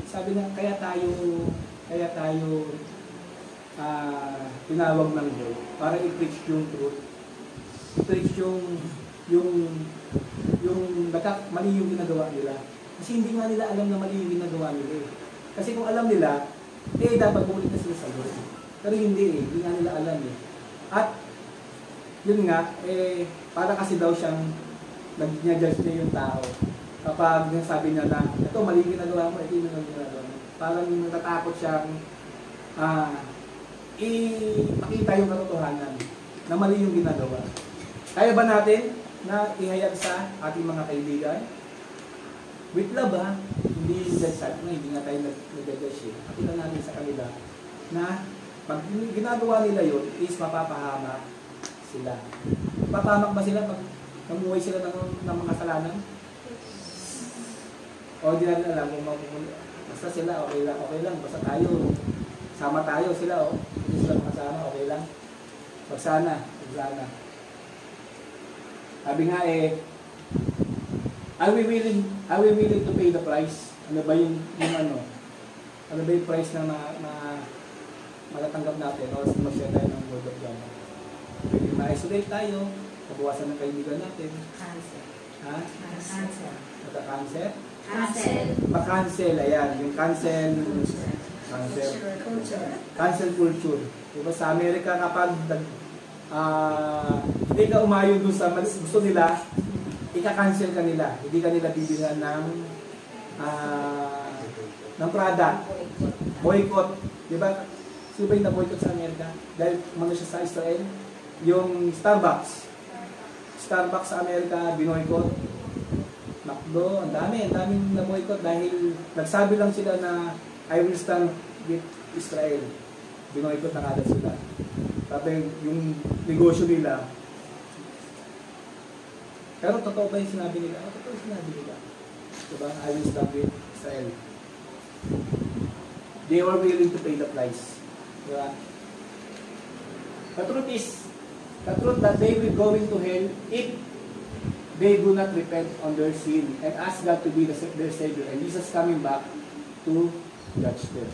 Sabi niya, kaya tayo tinawag ng Lord para i-preach yung truth. I-preach yung mali yung ginagawa nila. Kasi hindi nga nila alam na mali yung ginagawa nila eh. Kasi kung alam nila, dapat bulit na sila sa Lord. Pero hindi nga nila alam eh. At, yun nga, para kasi daw siyang nag-judge niya yung tao. Kapag sabi niya na, ito mali yung ginagawa mo, ito yung ginagawa mo. Parang natatakot siyang ipakita yung katotohanan na mali yung ginagawa. Kaya ba natin na ihayag sa ating mga kaibigan? With love hindi hindi nga tayo nag-judge eh. Pakita natin sa kanila na pag ginagawa nila yun is mapapahamak sila. Mapapahamak ba sila pag namuhay sila ng mga kasalanan? O di natin alam kung basta sila okay lang, basta tayo sama tayo sila hindi sila makasama, okay lang. Pagsana. Sabi nga are we willing to pay the price? Ano ba yung ano ba yung price na matatanggap natin o mag-share tayo ng word of God? Pwede ma-isolate tayo, kabuwasan ng kaibigan natin. Cancel. Ha? Cancel. Mata-cancel? Cancel. Ma-cancel, ayan. Yung cancel culture. Diba sa Amerika kapag hindi ka umayon dun sa gusto nila, ika-cancel ka nila. Hindi ka nila bibilhan ng product. Boycott. Diba? Sino ba yung na-boycott sa Amerika? Dahil umano siya sa Israel. Yung Starbucks sa Amerika, binoycott. McDo, ang daming na-boycott dahil nagsabi lang sila na I will stand with Israel. Binoycott na agad sila. Tapos yung negosyo nila. Pero totoo ba yung sinabi nila? Totoo yung sinabi nila. Diba? I will stand with Israel. They were willing to pay the price. Diba? The truth that they will go into hell if they do not repent on their sin and ask God to be their Savior. And Jesus coming back to judge them.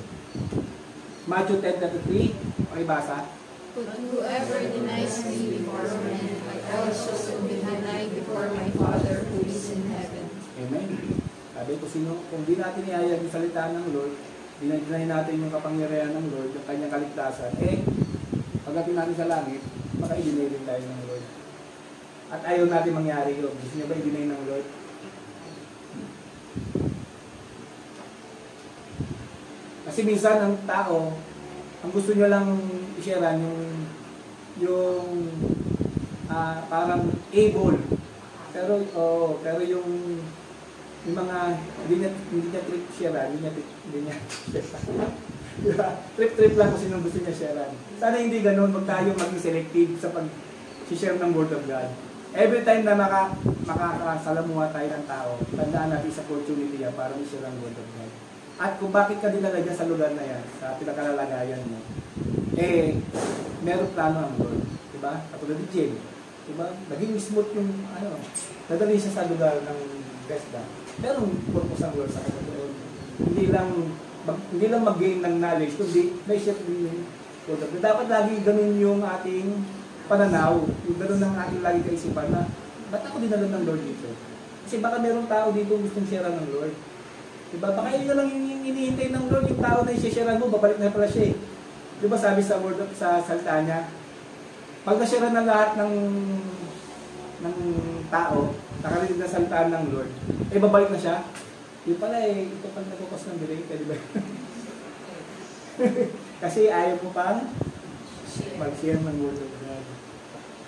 Matthew 10:33. Okay, basa? But whoever denies me before men, I also will deny before my Father who is in heaven. Amen. Sabi ko kung di natin ihayag yung salita ng Lord, dinay natin yung kapangyarihan ng Lord, yung kanyang kaligtasan, pagdating natin sa langit, baka i-deny rin tayo ng Lord. At ayaw natin mangyari yun. Gusto niya ba i-deny ng Lord? Kasi minsan ang tao, ang gusto niya lang i-sharean yung parang able. Pero yung mga hindi niya trip sharean, hindi niya diba? Trip lang kasi nung gusto niya sharean. Sana hindi ganoon, wag tayo maging selective sa pag-share ng Word of God. Every time na makakasalamuha tayo ng tao, tandaan natin sa opportunity para i-share ang Word of God. At kung bakit ka dinala dyan sa lugar na yan, sa pinakalalagayan mo, meron plano ang Lord. Diba? Katulad ni Jane. Diba? Naging smooth yung, nadali siya sa lugar ng Bethesda. Merong purpose ang Lord sa kanya. Hindi lang mag-gain ng knowledge, kundi may share din yung Word of God. Dapat lagi ganun yung ating pananaw. Yung ganun ng ating lagi kaisipan na, ba't ako dinala ng Lord dito? Kasi baka merong tao dito gustong share ng Lord. Diba? Baka yun na lang yung hinihintay ng Lord, yung tao na i-share mo, babalik na pala siya. Diba sabi sa salita niya, pag na-share na lahat ng tao, nakarinig na salita ng Lord, babalik na siya. Yung pala ito pala nagkukos ng delay, di ba? Kasi ayaw mo pang mag-share ng Word of God.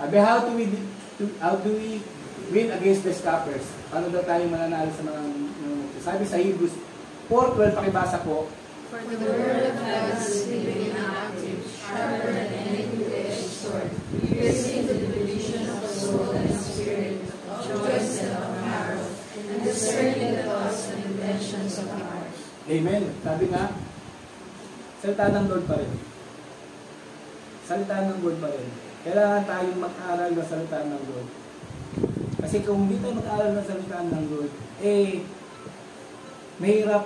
Sabi, how do we win against the scoffers? Paano daw tayo mananalo sa mga sabi sa Hebrews 4:12, pakibasa po. For the word of God is living and active, piercing the division of soul and spirit, of joints and of marrow, and discerning the thoughts and intentions of the heart. Amen. Sabi nga, salita ng Lord pa rin. Salita ng Lord pa rin. Kailangan tayong mag-aral ng salita ng Lord. Kasi kung hindi tayo mag-aral ng salita ng Lord, mahirap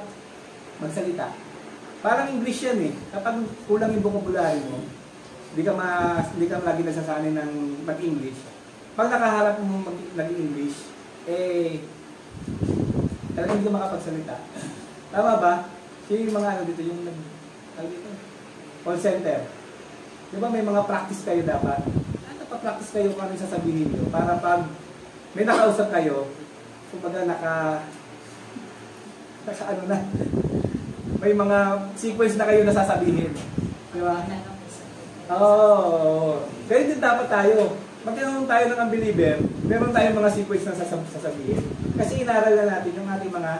magsalita. Parang English yan eh. Kapag kulang yung vocabulary mo, hindi ka lagi nasasanay ng mag-English. Pag nakaharap mo mag-English, talagang hindi ka makapagsalita. Tama ba? Yung mga dito, yung call center. Di ba may mga practice kayo dapat? Pa-practice kayo kung ano yung sasabihin nyo. Para pag may nakausap kayo, kumbaga may mga sequence na kayo nasasabihin. Di ba? Oo. Ganyan din dapat tayo. Pag tinanong tayo ng unbeliever, meron tayong mga sequence na sasabihin. Kasi inaral na natin yung ating mga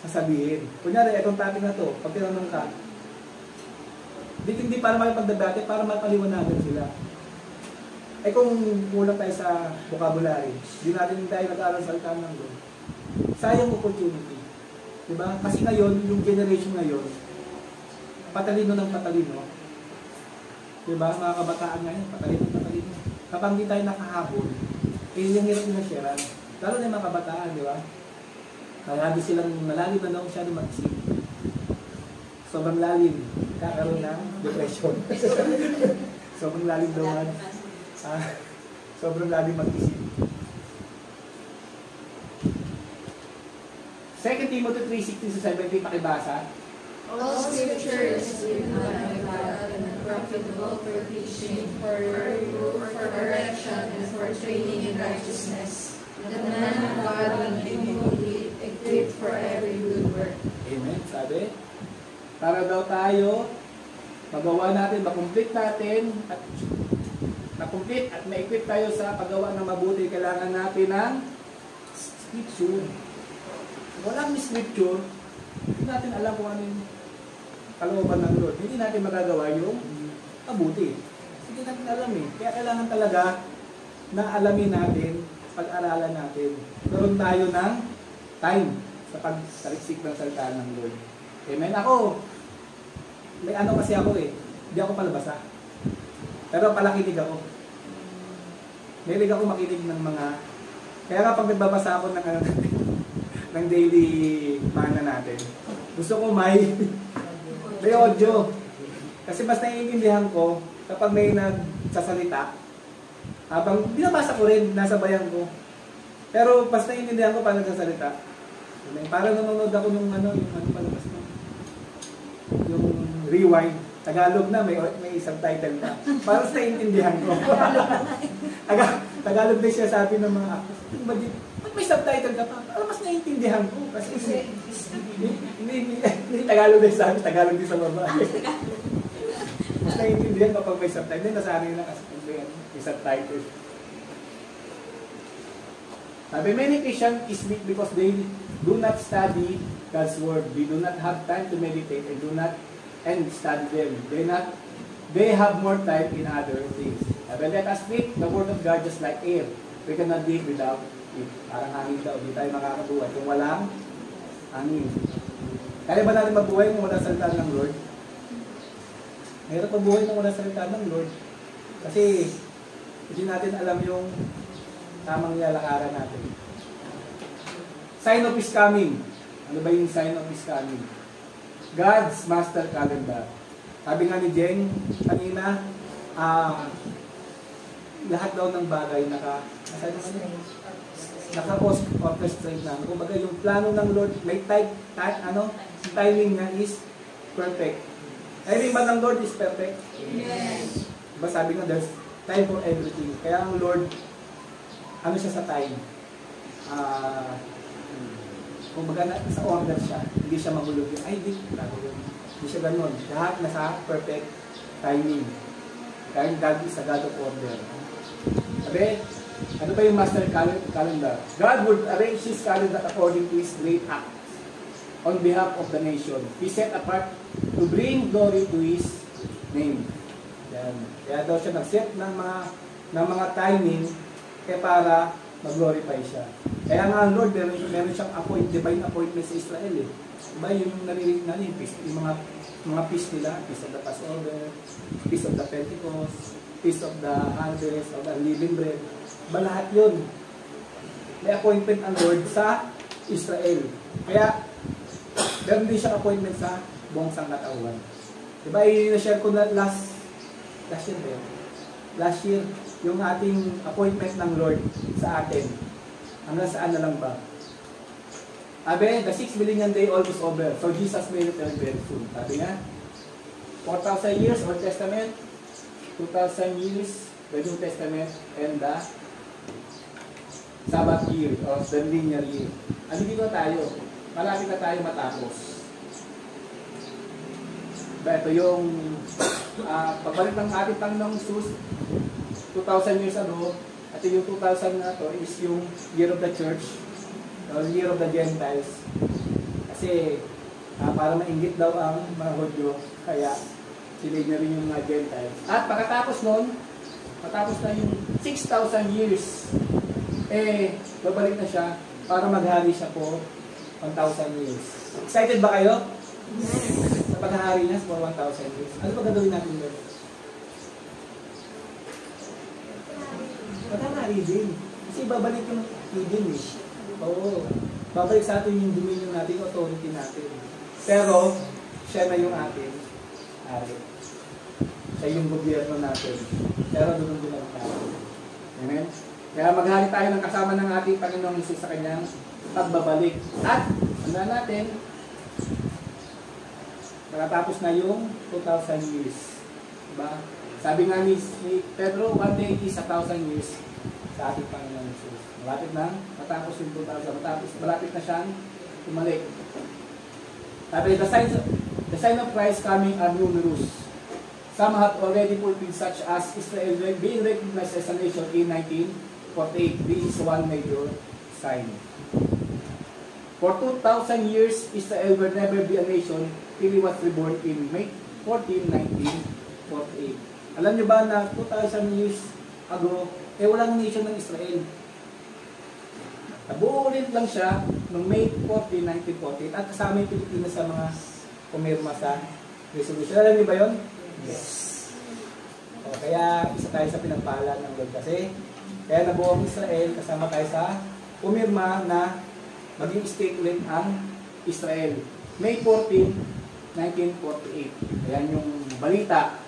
sasabihin. Kunyari, itong topic na to, pag tinanong ka, hindi para makipagdebate, para mapaliwanagan sila. Kung kulang tayo sa vocabulary, hindi natin tayo nag-aaral sa salita ng Lord, sayang opportunity. Diba? Kasi ngayon, yung generation ngayon, patalino ng patalino. Diba? Mga kabataan ngayon, patalino. Kapag hindi tayo nakahabol, yung hirap nila sharean. Lalo na yung mga kabataan, di ba? Marami silang malalim na daw siya mag-isip. Sobrang lalim. Kakaroon ng depression. Sobrang lalim daw sobrang lalim mag-isip. 2 Timothy 3:16-17, pakibasa. All scripture is given by God and profitable for teaching, for reproof, for correction, and for training in righteousness, that the man of God may be complete, equipped for every good work. Amen. Sabi, para daw tayo, magawa natin, makomplete natin, at na-complete at ma-equip tayo sa paggawa ng mabuti, kailangan natin ng scripture. Walang scripture, hindi natin alam kung ano yung kalooban ng Lord. Hindi natin magagawa yung mabuti. Hindi natin alam eh. Kaya kailangan talaga na alamin natin, pag-aralan natin. Meron tayo ng time sa pagsaliksik ng salita ng Lord. Amen. Ako, may ano kasi ako eh. Hindi ako palabasa. Pero palakinig ako. Mahilig ako makinig ng mga... Kaya nga pag nagbabasa ako ng ng daily mana natin, gusto ko may audio. Kasi mas naiintindihan ko kapag may nagsasalita, habang binabasa ko rin, nasa bayan ko. Pero mas naiintindihan ko paano nagsasalita. Parang nanonood ako nung palabas na. Yung rewind. Tagalog na, may subtitle pa. Parang mas naiintindihan ko. Tagalog na siya sabi ng mga actors. Ba't may subtitle ka pa? Parang mas naiintindihan ko. Kasi hindi Tagalog na sabi, Tagalog din sa baba. Mas naiintindihan kapag may subtitle. Nasanay na kasi kung may subtitle. Sabi, many Christians is weak because they do not study God's Word. They do not have time to meditate and study them. They have more time in other things. Sabi, let us treat the Word of God just like air. We cannot live without it. Parang hangin daw. Hindi tayo makakabuhay kung walang hangin. Kaya ba natin mabuhay kung walang salita ng Lord? Mahirap mabuhay kung walang salita ng Lord. Kasi hindi natin alam yung tamang nilalakaran natin. Sign of His coming. Ano ba yung sign of His coming? God's master calendar. Sabi nga ni Jen kanina, lahat daw ng bagay naka-orchestrate na. Kumbaga yung plano ng Lord, may timing niya is perfect. Every man ng Lord is perfect. Yes. Diba sabi nga, there's time for everything. Kaya ang Lord, ano siya sa time? Kumbaga sa order siya. Hindi siya mahulog yun. Ay, hindi siya ganun. Lahat nasa perfect timing. Kaya God is a God of order. Sabi, ano ba yung master calendar? God would arrange His calendar according to His great act on behalf of the nation. He set apart to bring glory to His name. Yan. Kaya daw siya nag-set ng mga ng mga timing para mag-glorify siya. Kaya nga ang Lord, meron siyang divine appointment sa Israel eh. Diba yung naririnig na yung mga feast nila, Feast of the Passover, Feast of the Pentecost, Feast of the Harvest, of the Unleavened Bread. Diba lahat yun? May appointment ang Lord sa Israel. Kaya, meron din siyang appointment sa buong sangkatauhan. Diba, i-share ko na last year, yung ating appointment ng Lord sa atin. Hanggang saan na lang ba? Sabi, the 6 millennium day almost over. So Jesus may return very soon. Sabi nga, 4,000 years Old Testament, 2,000 years the New Testament, and the Sabbath year or the linear year. Ano dito tayo? Malapit na tayo matapos. Ito yung pagbalik ng ating Panginoong Jesus 2,000 years ago, at yung 2,000 na to is yung year of the church, or year of the Gentiles. Kasi para mainggit daw ang mga Hudyo, kaya sinign na rin yung mga Gentiles. At pagkatapos nun, matapos na yung 6,000 years, babalik na siya para maghari siya po 1,000 years. Excited ba kayo? Sa paghahari niya for 1,000 years. Ano ba gagawin natin doon? Paghahari din. Kasi babalik yung Eden eh. Oo. Babalik sa atin yung dominion natin, authority natin. Pero, siya na yung atin. Hari. Siya yung gobyerno natin. Pero doon din lang tayo. Amen? Kaya maghari tayo ng kasama ng ating Panginoong Hesus sa kanyang pagbabalik. At, ano natin, nakatapos na yung 2,000 years. Diba? Sabi nga ni Pedro, one day is 1,000 years sa ating Panginoong Hesus. Malapit na, matapos yung 2,000, malapit na siyang tumalik. Sabi, the sign of Christ coming are numerous. Some have already fulfilled, such as Israel being recognized as a nation in 1948. This is one major sign. For 2,000 years, Israel will never be a nation till he was reborn in May 14, 1948. Alam niyo ba na 2,000 years ago, walang nation ng Israel. Nabuo ulit lang siya noong May 14, 1948 at kasama yung Pilipinas sa mga pumirma sa resolution. Alam niyo ba yun? Yes. O, kaya isa tayo sa pinagpala ng Lord kasi kaya nabuo ang Israel kasama tayo sa pumirma na maging state ulit ang Israel. May 14, 1948. Ayan yung balita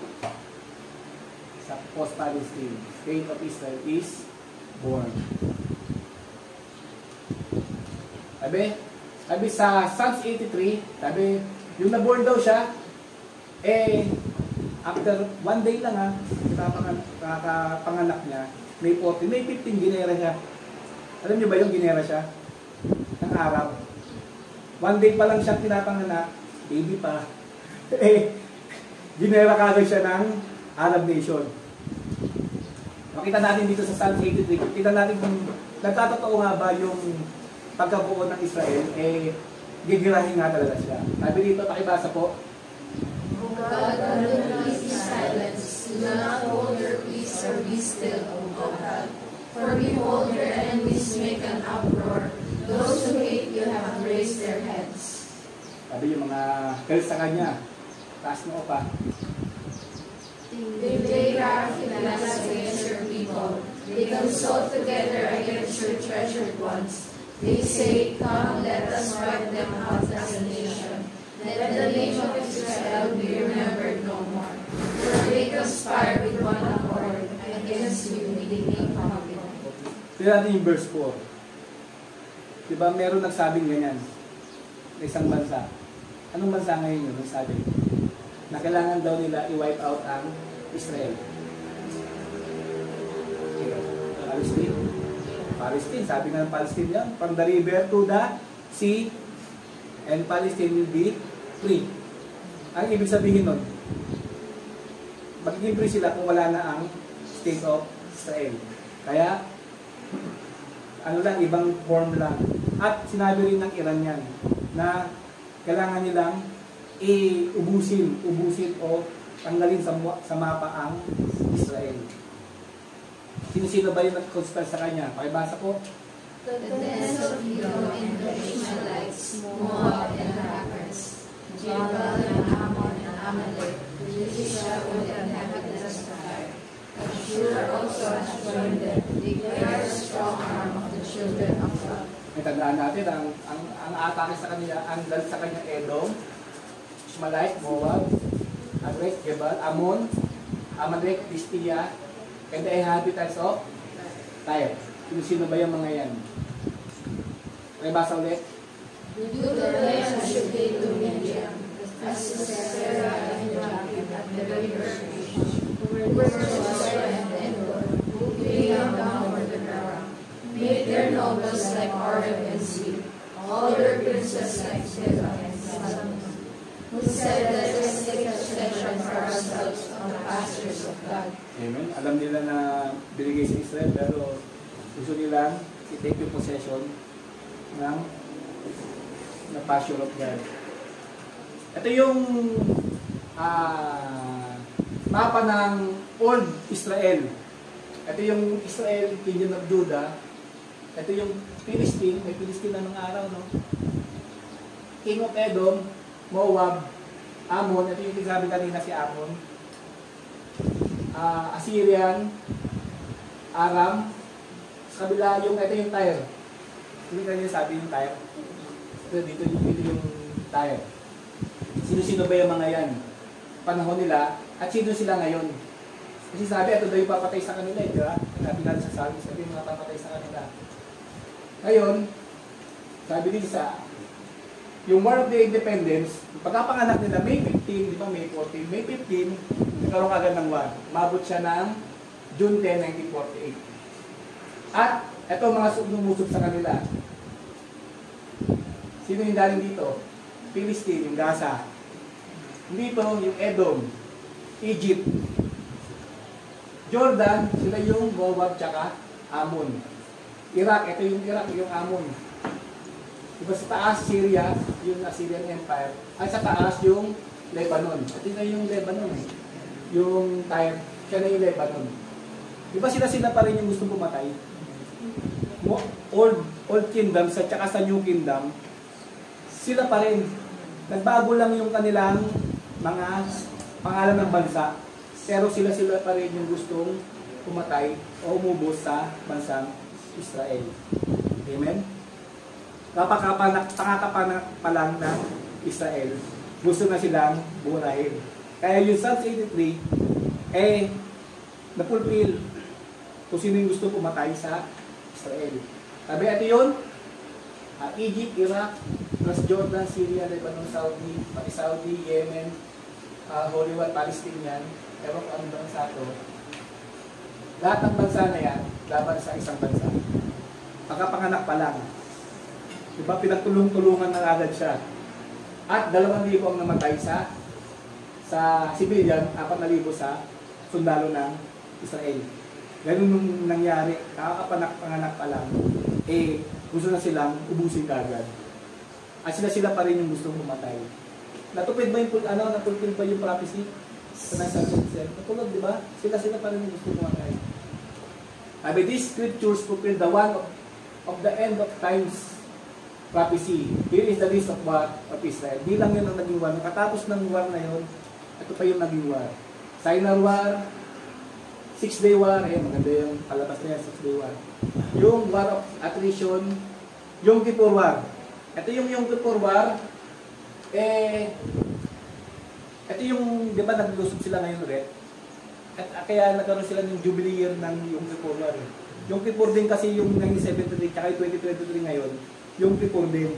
sa post-Palestine. State of Israel is born. Sabi sa Psalms 83, sabi, yung naborn daw siya, after one day lang kakapanganak niya, May 14, May 15, ginera siya. Alam niyo ba yung ginera siya? Ng Arab. One day pa lang siyang pinapanganak, baby pa. Ginera kagad siya ng Arab nation. Makita natin dito sa Psalms 83, kita natin kung nagtatotoo nga ba yung pagkabuo ng Israel, gigirahin nga talaga siya. Sabi dito, pakibasa po. O God, under peace silence, do not hold your peace or be still, O God. For behold, your enemies make an uproar. Those who hate you have raised their heads. Sabi yung mga girls sa kanya, taas noo pa. They craft plans against your people. They consult together against your treasured ones. They say, come, let us wipe them out as a nation. Let the name of Israel be remembered no more. For they conspire with one accord against you, making public. Tignan natin yung verse 4. Diba meron nagsabing ganyan sa isang bansa. Anong bansa ngayon yun? Nagsabi na kailangan daw nila i-wipe out ang Israel. Palestine. Sabi nga ng Palestine yan, from the river to the sea, and Palestine will be free. Ang ibig sabihin nun, magiging free sila kung wala na ang state of Israel. Kaya, ano lang, ibang form lang. At sinabi rin ng Iranian na kailangan nilang ubusin o tanggalin sa mapa ang Israel. Sino-sino ba yung nag-conspire sa kanya? Pakibasa po. The tents of Edom and the Ishmaelites, Moab and the Hakkers, Jebel and Ammon and Amalek, Israel and the inhabitants of Tyre. Ashur also has joined them. Declare the strong arm of the children of God. May tandaan natin, ang atake sa kanila, ang dal sa kanya Edom, Ishmaelite, Moab, Amalek, Jebel, Ammon, Amalek, Pistia, and the inhabitants of Tyre. Sino-sino ba yung mga yan? Pakibasa ulit. Do the land should be to Midian, as Sisera and Joachim at the river, who were Joseph and Endor, who lay down for the ground, made their nobles like Oreb and Zeb, all their princes like Zebah and Salmon, who said, let us take possession for ourselves of the pastures of God. Amen. Alam nila na binigay sa Israel, pero gusto nilang i-take yung possession ng pasture of God. Ito yung mapa ng Old Israel. Ito yung Israel, Kingdom of Judah. Ito yung Philistine, may Philistine na ng araw, no? King of Edom, Moab, Ammon, ito yung sabi kanina si Ammon. Assyrian, Aram, sa kabila yung, ito yung Tyre. Hindi kanina sabi yung Tyre. Dito yung Tyre. Sino-sino ba yung mga yan? Panahon nila, at sino sila ngayon? Kasi sabi, ito daw yung papatay sa kanila, di ba? Sabi natin sa sabi, yung mga papatay sa kanila. Ngayon, sabi din sa, yung War of the Independence, pagkapanganak nila, May 15, di ba, May 14, May 15, nagkaroon agad ng war. Mabot siya ng June 10, 1948. At, ito mga lumusob sa kanila. Sino yung daling dito? Philistine, yung Gaza. Dito, yung Edom, Egypt, Jordan, sila yung Moab, tsaka Ammon. Iraq, ito yung Iraq, yung Ammon. Diba sa taas, Syria, yung Assyrian Empire. Ay sa taas, yung Lebanon. Ito na yung Lebanon. Yung Tyre, siya na yung Lebanon. Diba sila pa rin yung gusto pumatay? Old Kingdom, sa tsaka sa New Kingdom, sila pa rin. Nagbago lang yung kanilang mga pangalan ng bansa. Pero sila pa rin yung gustong pumatay o umubos sa bansang Israel. Amen? Kapakapanak pa lang ng Israel, gusto na silang burahin. Kaya yung Psalms 83, napulpil kung sino yung gusto pumatay sa Israel. Sabi, ito yun, Egypt, Iraq, Jordan, Syria, Lebanon, Saudi, Yemen, Holy War, Palestinian, ewan ko ano bansa ito. Lahat ng bansa na yan, laban sa isang bansa. Pagkapanganak pa lang. Diba, pinagtulong-tulungan na agad siya. At 2,000 ang namatay sa civilian, 4,000 sa sundalo ng Israel. Ganun nung nangyari, panganak pa lang, gusto na silang ubusin kagad. At sila pa rin yung gustong pumatay. Natupid ba yung, natupid ba yung prophecy? Sa nasa natulog, di ba? Sila pa rin yung gustong pumatay. Sabi, these scriptures fulfill the one of the end of times prophecy. Here is the list of war of Israel. Di lang yun ang naging war. Katapos ng war na yun, ito pa yung naging war. Sinai War, 6-day war, maganda yung palabas na yan, 6-day war. Yung War of Attrition, Yom Kippur War. Ito yung Yom Kippur War, ito yung, di ba naglusob sila ngayon ulit? At kaya nagkaroon sila ng Jubilee year ng Yom Kippur War. Yom Kippur din kasi yung 1973, tsaka yung 2023 ngayon, Yom Kippur din.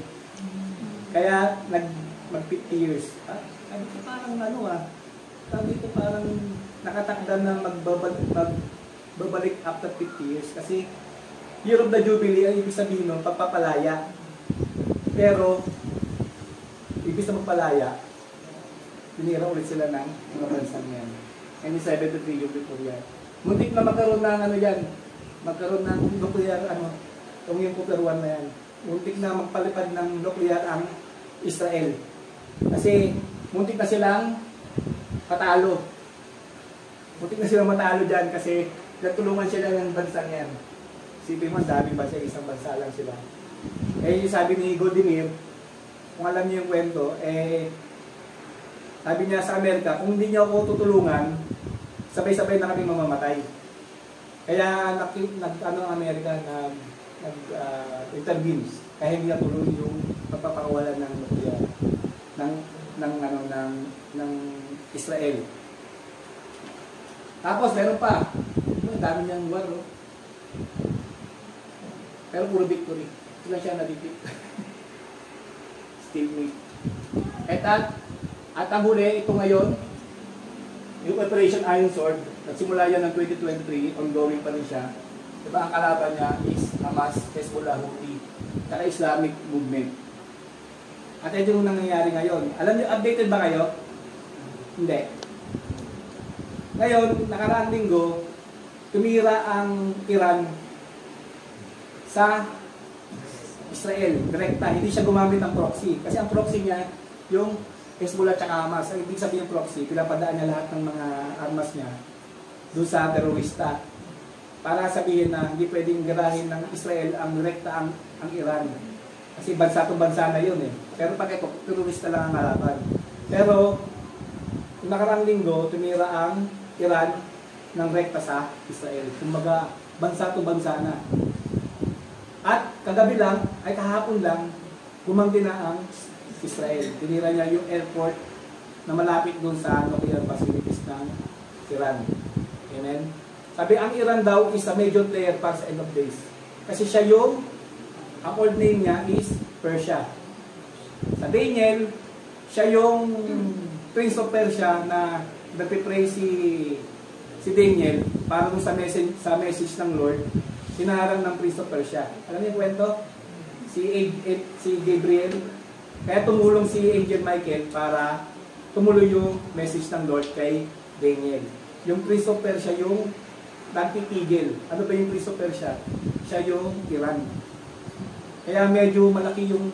Kaya mag-50 years. Parang dito parang nakatakda na magbabalik after 50 years. Kasi Year of the Jubilee, ang ibig sabihin nun, pagpapalaya. Pero, ibig sa magpalaya, tinira ulit sila ng mga bansang yan. And 73 yung before yan. Muntik na magkaroon ng magkaroon ng nuclear, yung Cooper 1 na yan. Muntik na magpalipad ng nuclear ang Israel. Kasi, muntik na silang patalo. Muntik na silang matalo dyan kasi Natulungan sila ng bansang yan. Sipin mo, daming bansa, isang bansa lang sila. Eh, yung sabi ni Godimir, kung alam niyo yung kwento, eh, sabi niya sa Amerika, kung hindi niyo ako tutulungan, sabay-sabay na kami mamamatay. Kaya ang Amerika intervene, kaya hindi natuloy yung pagpapakawalan ng nuclear ng Israel. Tapos meron pa, ang dami niyang war, no? Pero puro victory. Ito lang siya na-defeat. Stalemate. At ang huli, ito ngayon, yung Operation Iron Sword, nagsimula yan ng 2023, ongoing pa rin siya. Diba, ang kalaban niya is Hamas, Hezbollah, Houthi, at Islamic movement. At ito yung nangyayari ngayon. Alam niyo, updated ba kayo? Hindi. Ngayon, nakaraang linggo, tumira ang Iran sa Israel, direkta. Hindi siya gumamit ng proxy. Kasi ang proxy niya, yung Hezbollah at Hamas. Ang ibig sabihin ng proxy, pinapadaan niya lahat ng mga armas niya doon sa terorista. Para sabihin na hindi pwedeng garahin ng Israel ang direkta ang Iran. Kasi bansa to bansa na yun eh. Pero pag ito, terorista lang ang harapan. Pero, yung nakaraang linggo, tumira ang Iran ng rekta sa Israel. Kumbaga, bansa to bansa na. At kagabi lang, ay kahapon lang, gumanggi na ang Israel. Tinira niya yung airport na malapit doon sa nuclear facilities ng Iran. Amen? Sabi, ang Iran daw is a major player para sa end of days. Kasi siya yung, ang old name niya is Persia. Sa Daniel, siya yung Prince of Persia na nagpipray si Daniel para dun sa message ng Lord, hinaharang ng Prince of Persia. Alam niyo yung kwento? Si Gabriel, kaya tumulong si Angel Michael para tumuloy yung message ng Lord kay Daniel. Yung Prince of Persia yung nagtitigil. Ano ba yung Prince of Persia? Siya yung Iran. Kaya medyo malaki yung,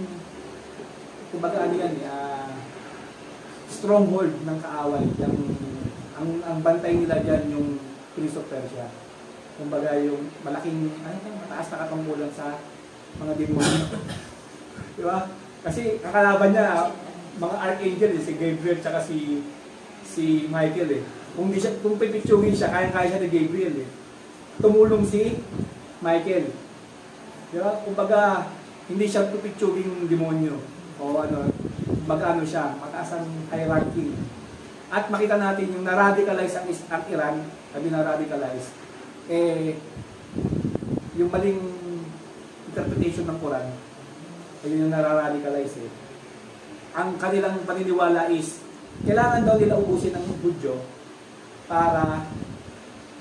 kumbaga ano yan, stronghold ng kaaway. Ang bantay nila dyan yung Prince of Persia. Kumbaga yung malaking, mataas na katungkulan sa mga demonyo. Diba? Kasi kakalaban niya, mga archangel, si Gabriel tsaka si Michael eh. Kung pipicturin siya, kaya siya ni Gabriel eh. Tumulong si Michael. Diba? Kumbaga, hindi siya pipicturing demonyo. O ano, mag-ano siya, mataas ang hierarchy. At makita natin yung na-radicalize ang Iran, sabi na-radicalize, yung maling interpretation ng Quran, ayun yung nararadicalize eh. Ang kanilang paniniwala is, kailangan daw nila ubusin ng Hudyo para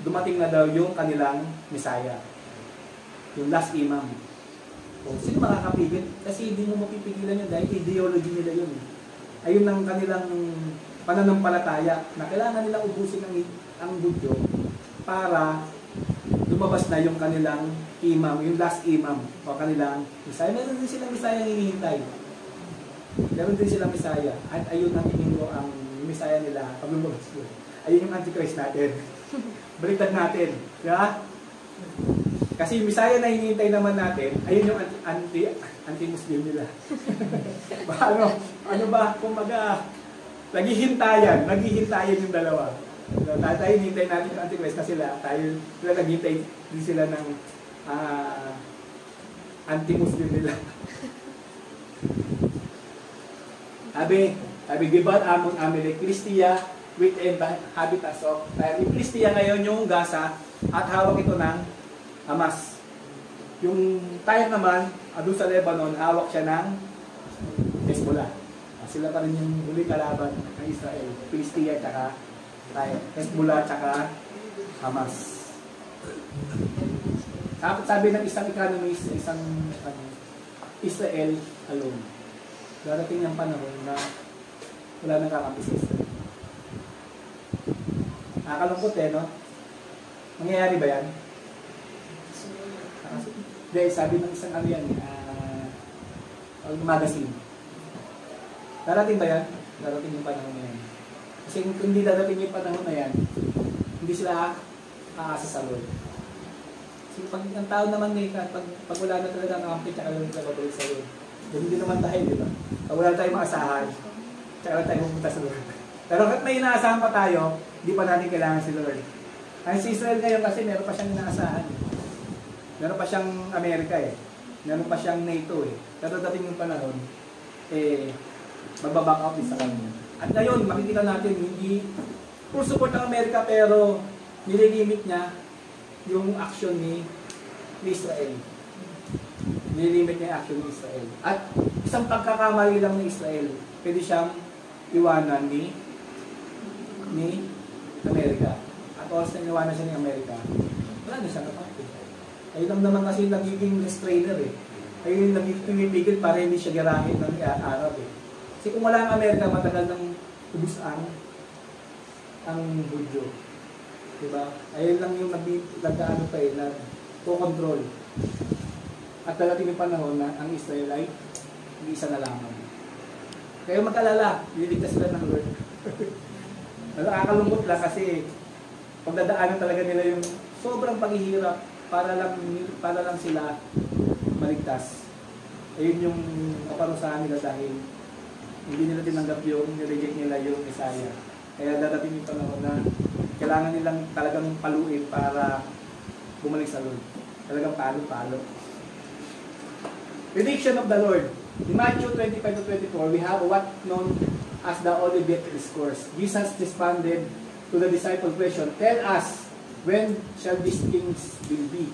dumating na daw yung kanilang Messiah. Yung last imam. O, sino makakapigil? Kasi hindi mo mapipigilan yun dahil ideology nila yun. Ayun ang kanilang pananampalataya na kailangan nila ubusin ang Hudyo para lumabas na yung kanilang imam, yung last imam o kanilang Messiah. Meron din silang Messiah hinihintay. Meron din silang Messiah. At ayun ang hiningo ang Messiah nila pag lumabas yun. Ayun yung Antichrist natin. Baliktad natin. Diba? Kasi yung Messiah na hinihintay naman natin, ayun yung anti-Muslim nila. Ano ba? Kumbaga, naghihintayan yung dalawa. Tayo hinihintay natin yung Antichrist na sila naghihintay din sila ng anti-Muslim nila. Sabi, Gibat Amon Amalek, Kristia with habitats of yung Kristia ngayon yung Gaza at hawak ito ng Hamas. Yung Tyre naman, doon sa Lebanon, hawak siya ng Hezbollah. Sila pa rin yung huling kalaban ng Israel. Kristia at Tyre. Hezbollah at Hamas. Sabi ng isang economist, isang Israel alone. Darating ng panahon na wala nang kakampi sa Israel. Nakakalungkot no? Mangyayari ba yan? Dahil sabi ng isang magazine. Darating ba yan? Darating yung panahon na yan. Kasi kung hindi darating yung panahon na yan, hindi sila aasa sa Lord. Kasi pag ang tao naman pag wala na talaga ang kampi, tsaka lang talaga babalik sa Lord. Ganun din naman tayo, di ba? Pag wala tayong maasahan, tsaka lang tayo pupunta sa Lord. Pero kahit may inaasahan pa tayo, hindi pa natin kailangan si Lord. Ang si Israel ngayon kasi meron pa siyang inaasahan. Meron pa siyang Amerika eh. Meron pa siyang NATO eh. Pero dating yung panahon, magbaback out din sa kanya. At ngayon, makikita natin, hindi full support ng Amerika pero nililimit niya yung action ni Israel. Nililimit niya yung action ni Israel. At isang pagkakamali lang ni Israel, pwede siyang iwanan ni Amerika. At oras na iwanan siya ni Amerika, wala na siya kapatid. Ayun lang naman kasi nagiging restrainer eh. Ayun yung nagiging pumipigil para hindi siya girahin ng Arab eh. Kasi kung wala ang Amerika, matagal nang ubus ang Hudyo. Diba? Ayun lang yung nag-ano pa eh, nag-control. At darating yung panahon na ang Israel ay isa na lamang. Kaya mag-alala, liligtas sila ng Lord. Nakakalungkot lang kasi pagdadaanan talaga nila yung sobrang paghihirap para lang sila maligtas. Ayun yung kaparusahan nila dahil hindi nila tinanggap yung nireject nila yung Messiah. Kaya darating yung panahon na kailangan nilang talagang paluin para bumalik sa Lord. Talagang palo-palo. Prediction of the Lord. In Matthew 25-24, we have what known as the Olivet Discourse. Jesus responded to the disciples' question, "Tell us, when shall these things be?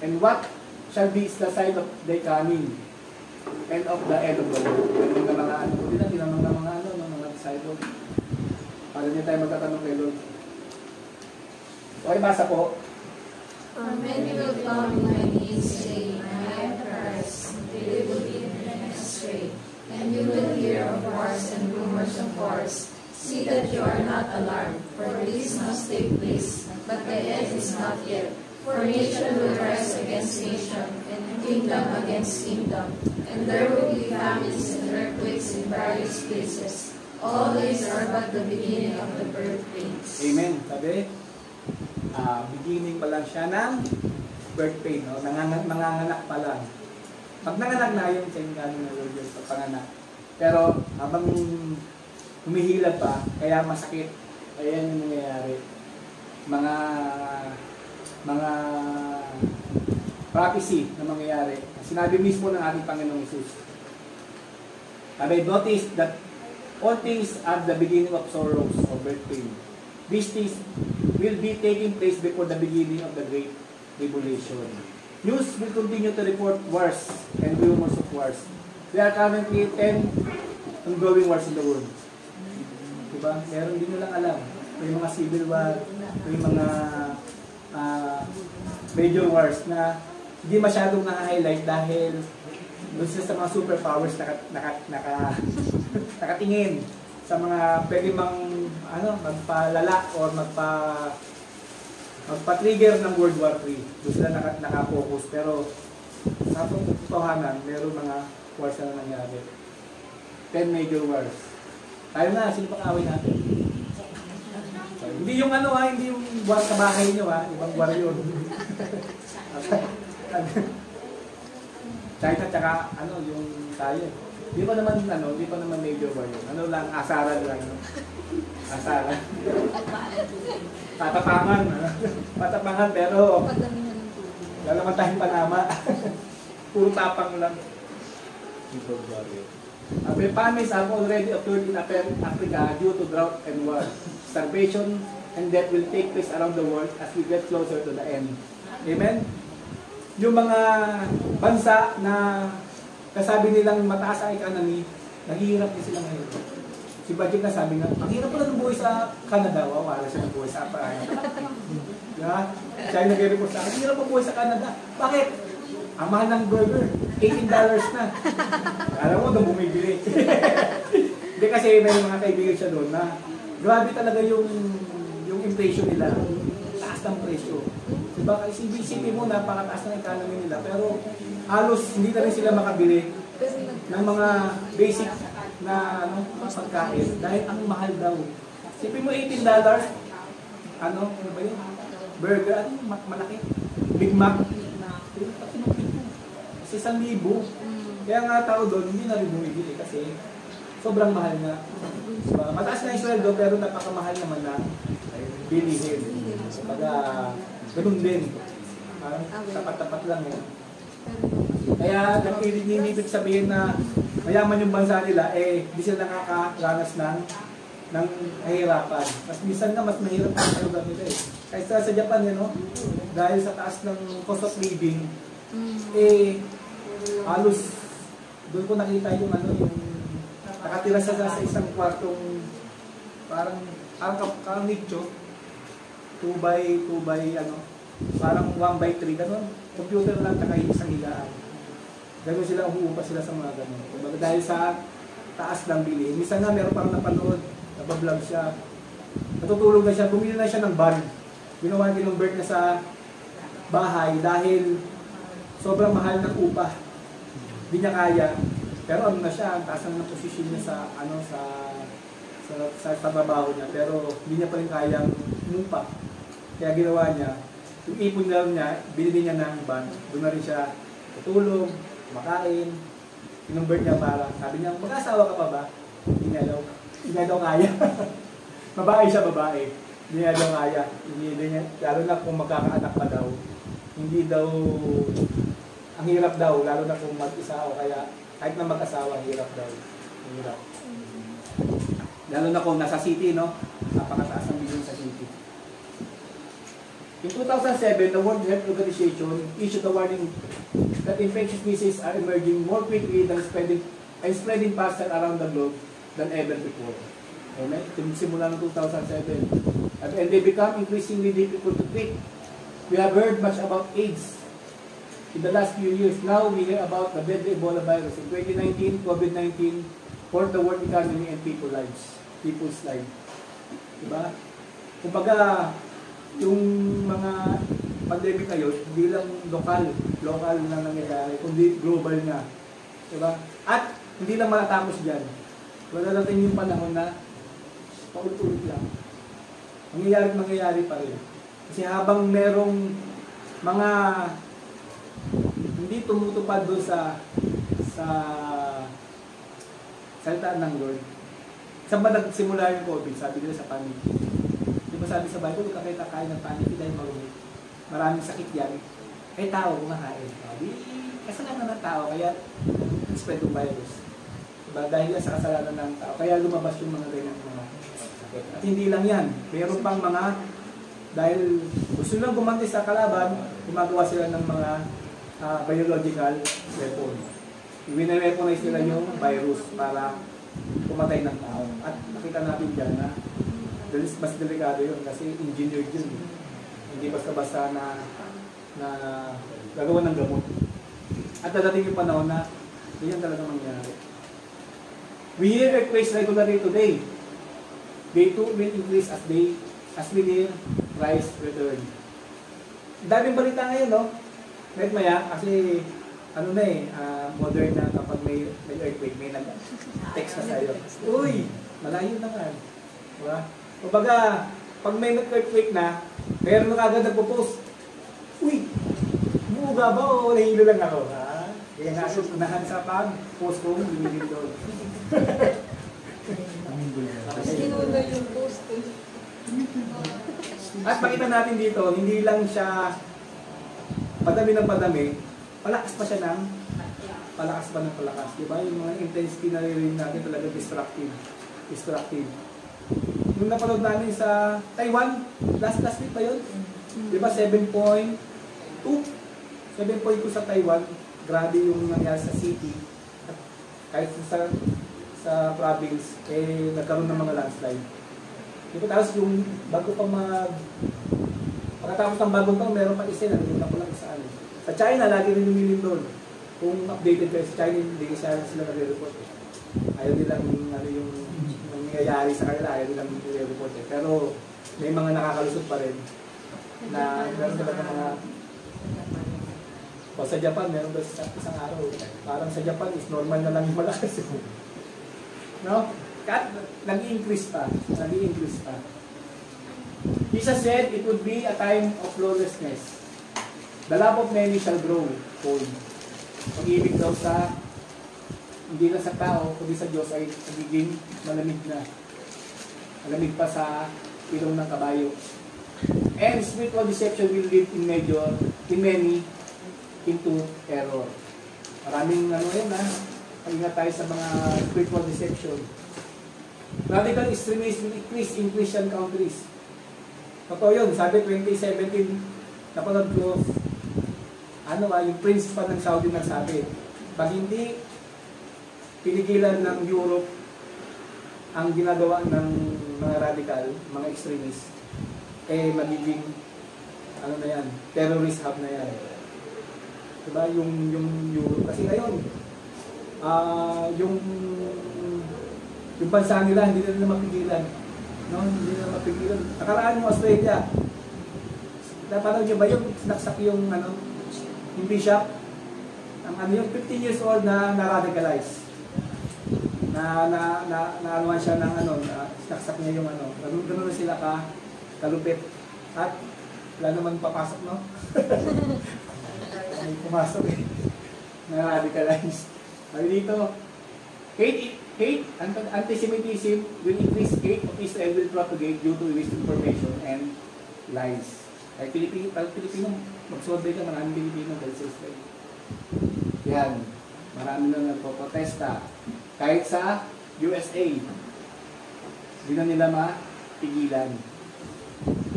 And what shall be the sign of their coming and of the end of the world?" Yung mga ano, tinanong ng mga disciples. Para niya tayo magtatanong kay Lord. Okay, basa po. Many will come in my name, saying, I am Christ. They will lead many astray. And you will hear of wars and rumors of wars. See that you are not alarmed, for these must take place, but the end is not yet. For nation will rise against nation, and kingdom against kingdom. And there will be famines and earthquakes in various places. All these are but the beginning of the birth pains. Amen. Sabi, beginning pa lang siya ng birth pain. No? Nanganganak pa lang. Pag nanganak na yun, sa yung gano'n na Lord yun, panganak. Pero habang humihila pa, kaya masakit. Ayan yung nangyayari. Mga prophecy na mangyayari. Sinabi mismo ng ating Panginoong Hesus. Sabi, notice that all things are the beginning of sorrows or birth pain. These things will be taking place before the beginning of the Great Tribulation. News will continue to report wars and rumors of wars. There are currently 10 ongoing wars in the world. Diba? Meron din nyo lang alam. May mga civil war, may mga major wars na hindi masyadong na-highlight dahil doon sila sa mga superpowers nakatingin sa mga pwede magpalala or magpa-trigger ng World War III. Doon sila nakafocus. Pero sa totohanan, meron mga wars na nangyari. 10 major wars. Tayo na, sino pang away natin? Hindi yung hindi yung war sa bahay nyo ibang war yun. China tsaka yung tayo. Hindi pa naman major war yun. Asaran lang. Asaran. Patapangan. Patapangan pero wala naman tayong panama. Puro tapang lang. Famines have already occurred in Africa due to drought and war. Starvation and death will take place around the world as we get closer to the end. Amen? Yung mga bansa na kasabi nilang mataas ang economy, naghihirap din sila ngayon. Si Bajik na sabi nga, ang hirap pala ng buhay sa Canada. Wala siya ng buhay sa Aparaya. Siya yung nag-report sa akin, ang hirap ang buhay sa Canada. Bakit? Ang mahal ng burger, $18 na. Alam mo, doon bumibili. Hindi kasi may mga kaibigan siya doon na grabe talaga yung inflation nila. Taas ng presyo. Diba? Kasi isipin mo, napakataas ng economy nila. Pero halos hindi na rin sila makabili ng mga basic na pagkain dahil ang mahal daw. Isipin mo $18, ano ba yun? Burger, ano yung malaki? Big Mac. Kasi 1,000. Kaya nga tao doon, hindi na rin bumibili kasi sobrang mahal nga. Diba? Mataas na yung sweldo pero napakamahal naman na bilihin. Pagka ganun din. Tapat-tapat lang eh. Kaya nag-ibig sabihin na mayaman yung bansa nila, di sila nakakaranas ng kahirapan. Mas minsan nga mas mahirap ang lugar nila eh. Kaysa sa Japan no? Dahil sa taas ng cost of living, halos doon ko nakita yung yung nakatira sa isang kwartong parang nicho, 2 by parang 1 by 3, gano'n. Computer lang, taka isang higaan. Gano'n sila, umuupa sila sa mga gano'n. Kumbaga dahil sa taas ng bili. Minsan nga, meron parang napanood, nabablog siya. Natutulog na siya, bumili na siya ng van. Ginawa niya ng bird na sa bahay dahil sobrang mahal ng upa. Hindi niya kaya. Pero ano na siya, ang taas na ng posisyon niya sa trabaho niya. Pero hindi niya pa rin kayang umupa. Kaya ginawa niya, yung ipon na niya, binili niya ng van. Doon na rin siya tutulog, makain. Inumbert niya para, sabi niya, mag-asawa ka pa ba? Hindi niya daw kaya. Babae siya, babae. Hindi niya daw kaya. Lalo na kung magkakaanak pa daw. Hindi daw, ang hirap daw, lalo na kung mag-isa o kaya, kahit na mag-asawa, hirap daw. Hirap. Lalo na kung nasa city, no? Napakataas ang bilyon sa city. In 2007, the World Health Organization issued a warning that infectious diseases are emerging more quickly than spreading faster around the globe than ever before. Amen? Simula ng 2007. And they become increasingly difficult to treat. We have heard much about AIDS in the last few years. Now we hear about the deadly Ebola virus. In 2019, COVID-19 for the world economy and people's lives. Diba? Kumbaga, yung mga pandemic ngayon, hindi lang local na nangyayari, kundi global na. Diba? At hindi lang matatapos dyan. Wala lang yung panahon na paulit-ulit lang. Mangyayari pa rin. Kasi habang merong mga hindi tumutupad doon sa salitaan ng Lord. Saan ba nagsimula yung COVID? Sabi nila sa paniki. Di ba sabi sa Bible, huwag ka kain ng paniki dahil marumi. Maraming sakit yan. Eh tao, kumakain. Kasalanan ng tao, kaya spread yung virus. Diba? Dahil sa kasalanan ng tao. Kaya lumabas yung mga ganyan mga sakit. At hindi lang yan. Mayroon pang mga, dahil gusto lang gumanti sa kalaban, gumagawa sila ng mga biological weapon. I-weaponize nila yung virus para pumatay ng tao. At nakita natin dyan na mas delikado yun kasi engineered yun. Hindi basta-basta na gagawa ng gamot. At dadating yung panahon na ganyan talaga mangyari. We hear earthquakes regularly today. They too will increase as we near Christ's return. Daming balita ngayon, no? Kahit maya, kasi modern na kapag may earthquake, may nag-text na sa'yo. Uy, malayo naman. Diba? Kumbaga, pag may earthquake na, meron na agad nagpo-post. Uy, buuga ba o nahilo lang ako? Ha? Kaya nga ako unahan sa pag-post ko, binigil doon. Sinuno yung post. At makita natin dito, hindi lang siya padami ng padami, palakas pa siya ng palakas. Diba? Yung mga intensity na rin natin talaga destructive. Yung napanood namin sa Taiwan, last week ba yun? Diba 7.2 sa Taiwan, grabe yung nangyari sa city. At kahit sa province, nagkaroon ng mga landslide. Diba, tapos yung bago pa pagkatapos ng bagong taon, meron pa isa, nalimutan ko lang saan. Sa China, lagi rin lumilin doon. Kung updated kayo sa China, hindi sila nag-report. Ayaw nilang yung nangyayari sa kanila, ayaw nilang nag-report. Pero may mga nakakalusot pa rin na meron talaga mga sa Japan, meron ba isang araw. Parang sa Japan is normal na lang yung malakas. No? Nag-i-increase pa. Jesus said it would be a time of lawlessness. The love of many shall grow cold. Pag-ibig daw sa, hindi na sa tao, kundi sa Diyos ay nagiging malamig na. Malamig pa sa ilong ng kabayo. And spiritual deception will lead in many into error. Maraming yun pag-ingat tayo sa mga spiritual deception. Radical extremism will increase in Christian countries. Totoo yun, sabi 2017, napanood ko, yung prince pa ng Saudi nagsabi, pag hindi pinigilan ng Europe ang ginagawa ng mga radical, mga extremists, magiging, terrorist hub na yan. Diba, yung Europe, kasi ngayon, yung bansa nila, hindi nila mapigilan. No? Hindi nila mapigilan. Nakaraan mo Australia, napanood nyo ba yung sinaksak yung bishop? Yung 15 years old na radicalized. Naanuan siya ng sinaksak niya yung ganun na sila kalupit. At wala naman papasok, no? May pumasok na radicalized. Sabi dito, hate, antisemitism will increase. Hate of Israel will propagate due to misinformation and lies. Kahit Pilipino, magsuwabay ka, maraming Pilipino dahil sa Israel. Yan, marami na nagpo-protesta. Kahit sa USA, hindi na nila mapigilan.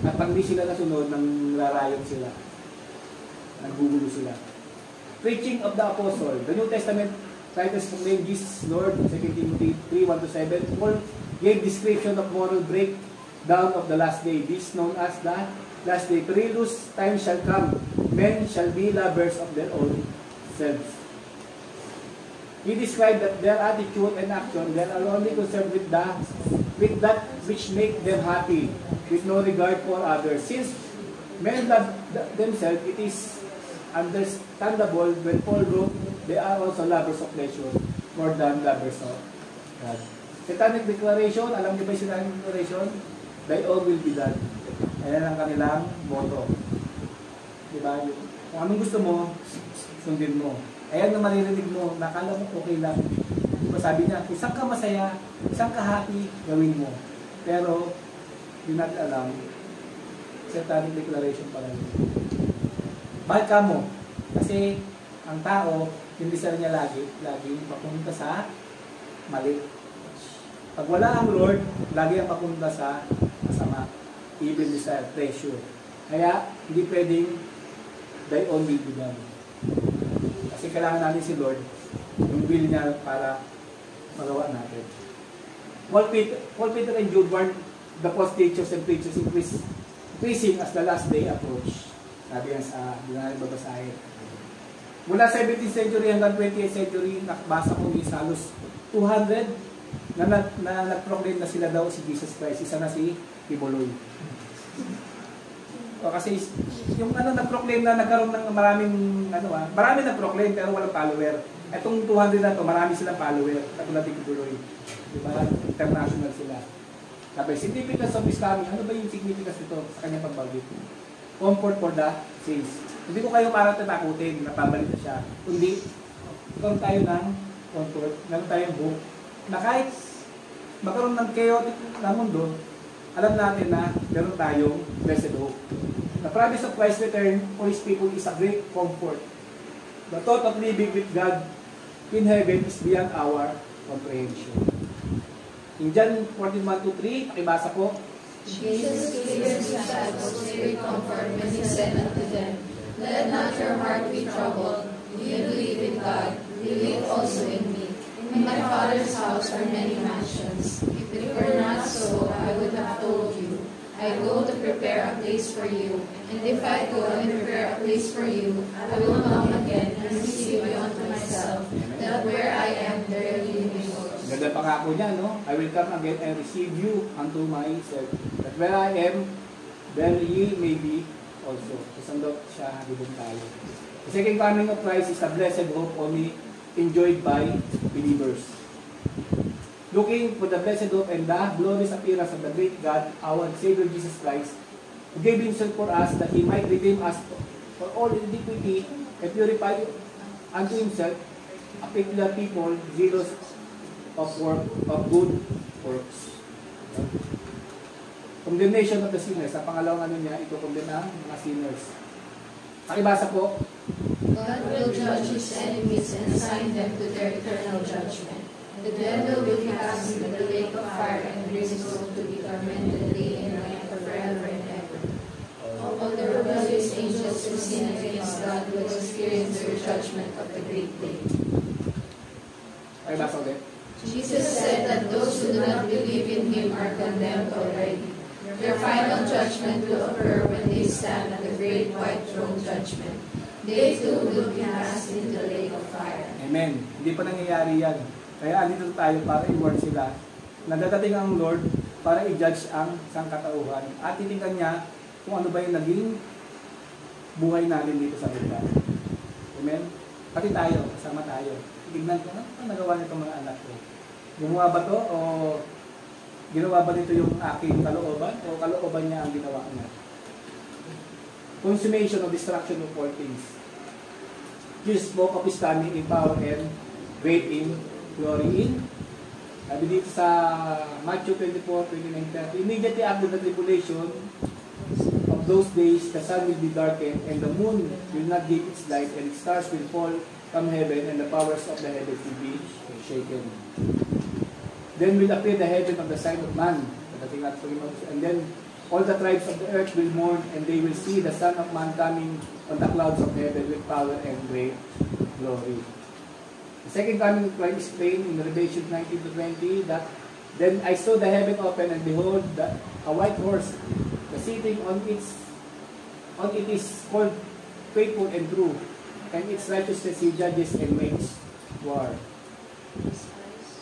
At pag di sila nasunod, nang rarayot sila. Naggugulo sila. Preaching of the Apostle. The New Testament writers proclaim Jesus Lord, 2 Timothy 3:1-7. Paul gave description of moral breakdown of the last day. This known as the last day. Perilous time shall come. Men shall be lovers of their own selves. He described that their attitude and action, they are only concerned with that which make them happy, with no regard for others. Since men love themselves, it is understandable when Paul wrote, they are also lovers of pleasure more than lovers of God. Satanic declaration, alam niyo ba yung satanic declaration? Thy all will be done. Ayan ang kanilang motto. Diba? Kung anong gusto mo, sundin mo. Ayan ang maririnig mo, nakala mo okay lang. Diba sabi niya, isang ka masaya, isang ka happy, gawin mo. Pero, hindi natin alam, satanic declaration pala yun. Bakit ka mo? Kasi, ang tao, hindi sa niya lagi papunta sa mali. Pag wala ang Lord, lagi ang papunta sa masama. Evil desire, pressure. Kaya, hindi pwedeng thy own will be done. Kasi kailangan natin si Lord, yung will niya para magawa natin. Paul Peter and Jude warned the false teachers and preachers increasing as the last day approach. Sabi yan sa, hindi na natin babasahin. Mula 17th century hanggang 20th century, nakabasa ko yung halos 200 na nag-proclaim na sila daw si Jesus Christ. Isa na si Iboloy. Kasi yung nag-proclaim na nagkaroon ng marami nag-proclaim pero walang follower. Etong 200 na to, marami silang follower. Katulad ni Iboloy. Diba? International sila. Sabi, significance of His coming. Ano ba yung significance nito sa kanyang pagbalik? Comfort for the saints. Hindi ko kayo parang tatakutin na pabalik na siya. Kundi, magkaroon tayo ng comfort, meron tayong hope, na kahit magkaroon ng chaotic na mundo, alam natin na meron tayong blessed hope. The promise of Christ's return for His people is a great comfort. The thought of living with God in heaven is beyond our comprehension. In John 14:1-3, pakibasa po. Jesus gave His disciples great comfort when He said unto them, Let not your heart be troubled. You believe in God, believe also in me. In my Father's house are many mansions. If it were not so, I would have told you. I go to prepare a place for you. And if I go and prepare a place for you, I will come again and receive you unto myself, that where I am, there you may be also. Ganda pangako niya, no? I will come again and receive you unto myself, that where I am, there ye may be also. Kasandot siya, dibong tayo. The second coming of Christ is a blessed hope only enjoyed by believers. looking for the blessed hope and the glorious appearance of the great God, our Savior Jesus Christ, who gave himself for us that he might redeem us for all iniquity and purify unto himself a peculiar people, zealous of good works. Condemnation of the sinners. Sa pangalawang niya, ito condemn ang mga sinners. Pakibasa po. God will judge his enemies and assign them to their eternal judgment. The devil will be cast into the lake of fire and brimstone to be tormented day and night forever and ever. All the rebellious angels who sin against God will experience their judgment of the great day. Pakibasa ulit. Jesus said that those who do not believe in him are condemned already. Their final judgment will occur when they stand at the great white throne judgment. They too will be cast into the lake of fire. Amen. Hindi pa nangyayari yan. Kaya andito tayo para i-warn sila na dadating ang Lord para i-judge ang sangkatauhan at titingnan niya kung ano ba yung naging buhay natin dito sa lupa. Amen? Pati tayo, kasama tayo. Tignan ko, ano nagawa nito mga anak ko? Gumawa ba to o ginawa ba nito yung aking kalooban o kalooban niya ang ginawa niya? Consummation or destruction of all things. Jesus spoke of his coming in power and great in glory in. Sabi dito sa Matthew 24:29-30, immediately after the tribulation of those days, the sun will be darkened and the moon will not give its light and its stars will fall from heaven and the powers of the heavens will be shaken. Then will appear the heaven of the Son of Man, and then all the tribes of the earth will mourn, and they will see the Son of Man coming on the clouds of heaven with power and great glory. The second coming of Christ is explained in Revelation 19-20 that then I saw the heaven open, and behold, a white horse, the sitting on it is called Faithful and True, and its righteousness he judges and makes war.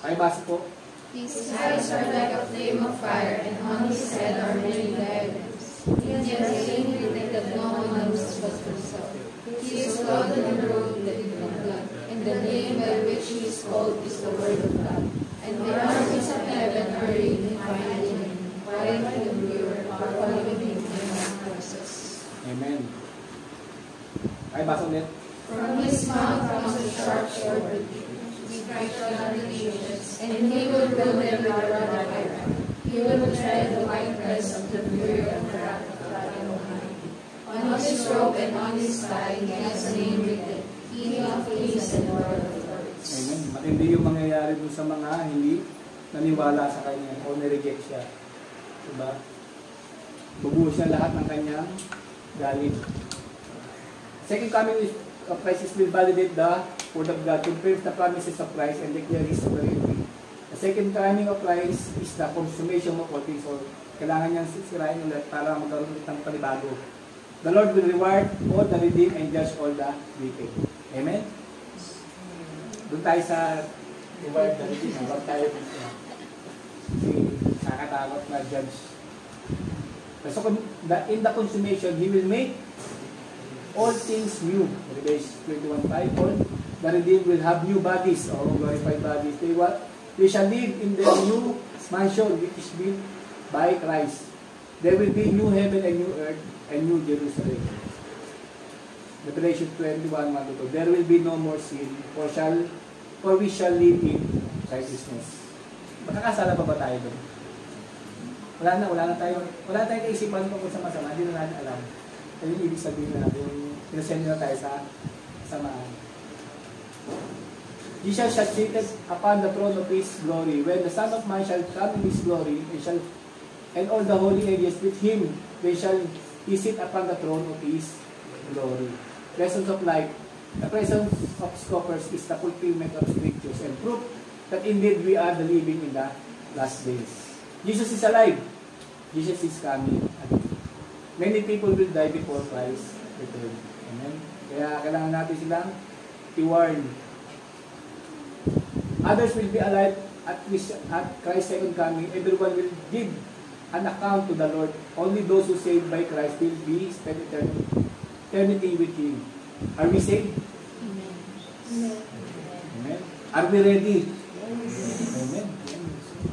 Ay basa po. His eyes are like a flame of fire, and on his head are many diadems. He has a name written that no one knows but himself. He is called in the road that did not God, and the name by which he is called is the Word of God. And the armies of heaven are arrayed in fine linen, white and pure, are following him in his horses. Amen. Ay basa ulit. From his mouth comes a sharp sword, and he will rule them with a rod of iron. He will tread the winepress of the fury of the wrath of God Almighty. On his robe and on his thigh he has a name written, King of Kings and Lord of Lords. Amen. Matindi yung mangyayari dun sa mga hindi naniwala sa kanya o nireject siya. Diba? Bubuhos niya lahat ng kanyang galit. Second coming of Christ will validate the Word of God, confirms the promises of Christ and declare His sovereignty. The second coming of Christ is the consummation of all things. So, kailangan niyang sisirain ulit para magkaroon ulit ng panibago. The Lord will reward all the redeemed and judge all the wicked. Amen? Doon tayo sa reward the redeemed. Huwag tayo dito. Kasi nakatakot na judge. So, in the consummation, He will make all things new. Revelation 21:5. The redeemed will have new bodies or glorified bodies. They shall live in their new mansion which is built by Christ. There will be new heaven and new earth and new Jerusalem. Revelation 21:1-2. There will be no more sin, for we shall live in righteousness. Makakasala pa ba tayo doon? Wala na tayong kaisipan kung sa masama, hindi na natin alam. Kaya yung ibig sabihin natin, pinasend na tayo sa samaan. Jesus shall seated upon the throne of His glory. When the Son of Man shall come in His glory, and all the holy angels with Him, they shall sit upon the throne of His glory. Lessons of life. The presence of scoffers is the fulfillment of scriptures and proof that indeed we are the living in the last days. Jesus is alive. Jesus is coming. Many people will die before Christ return. Amen? Kaya kailangan natin silang i-warn. Others will be alive at Christ's second coming. Everyone will give an account to the Lord. Only those who saved by Christ will be spend eternity with Him. Are we saved? Amen. Amen. Are we ready? Yes. Amen.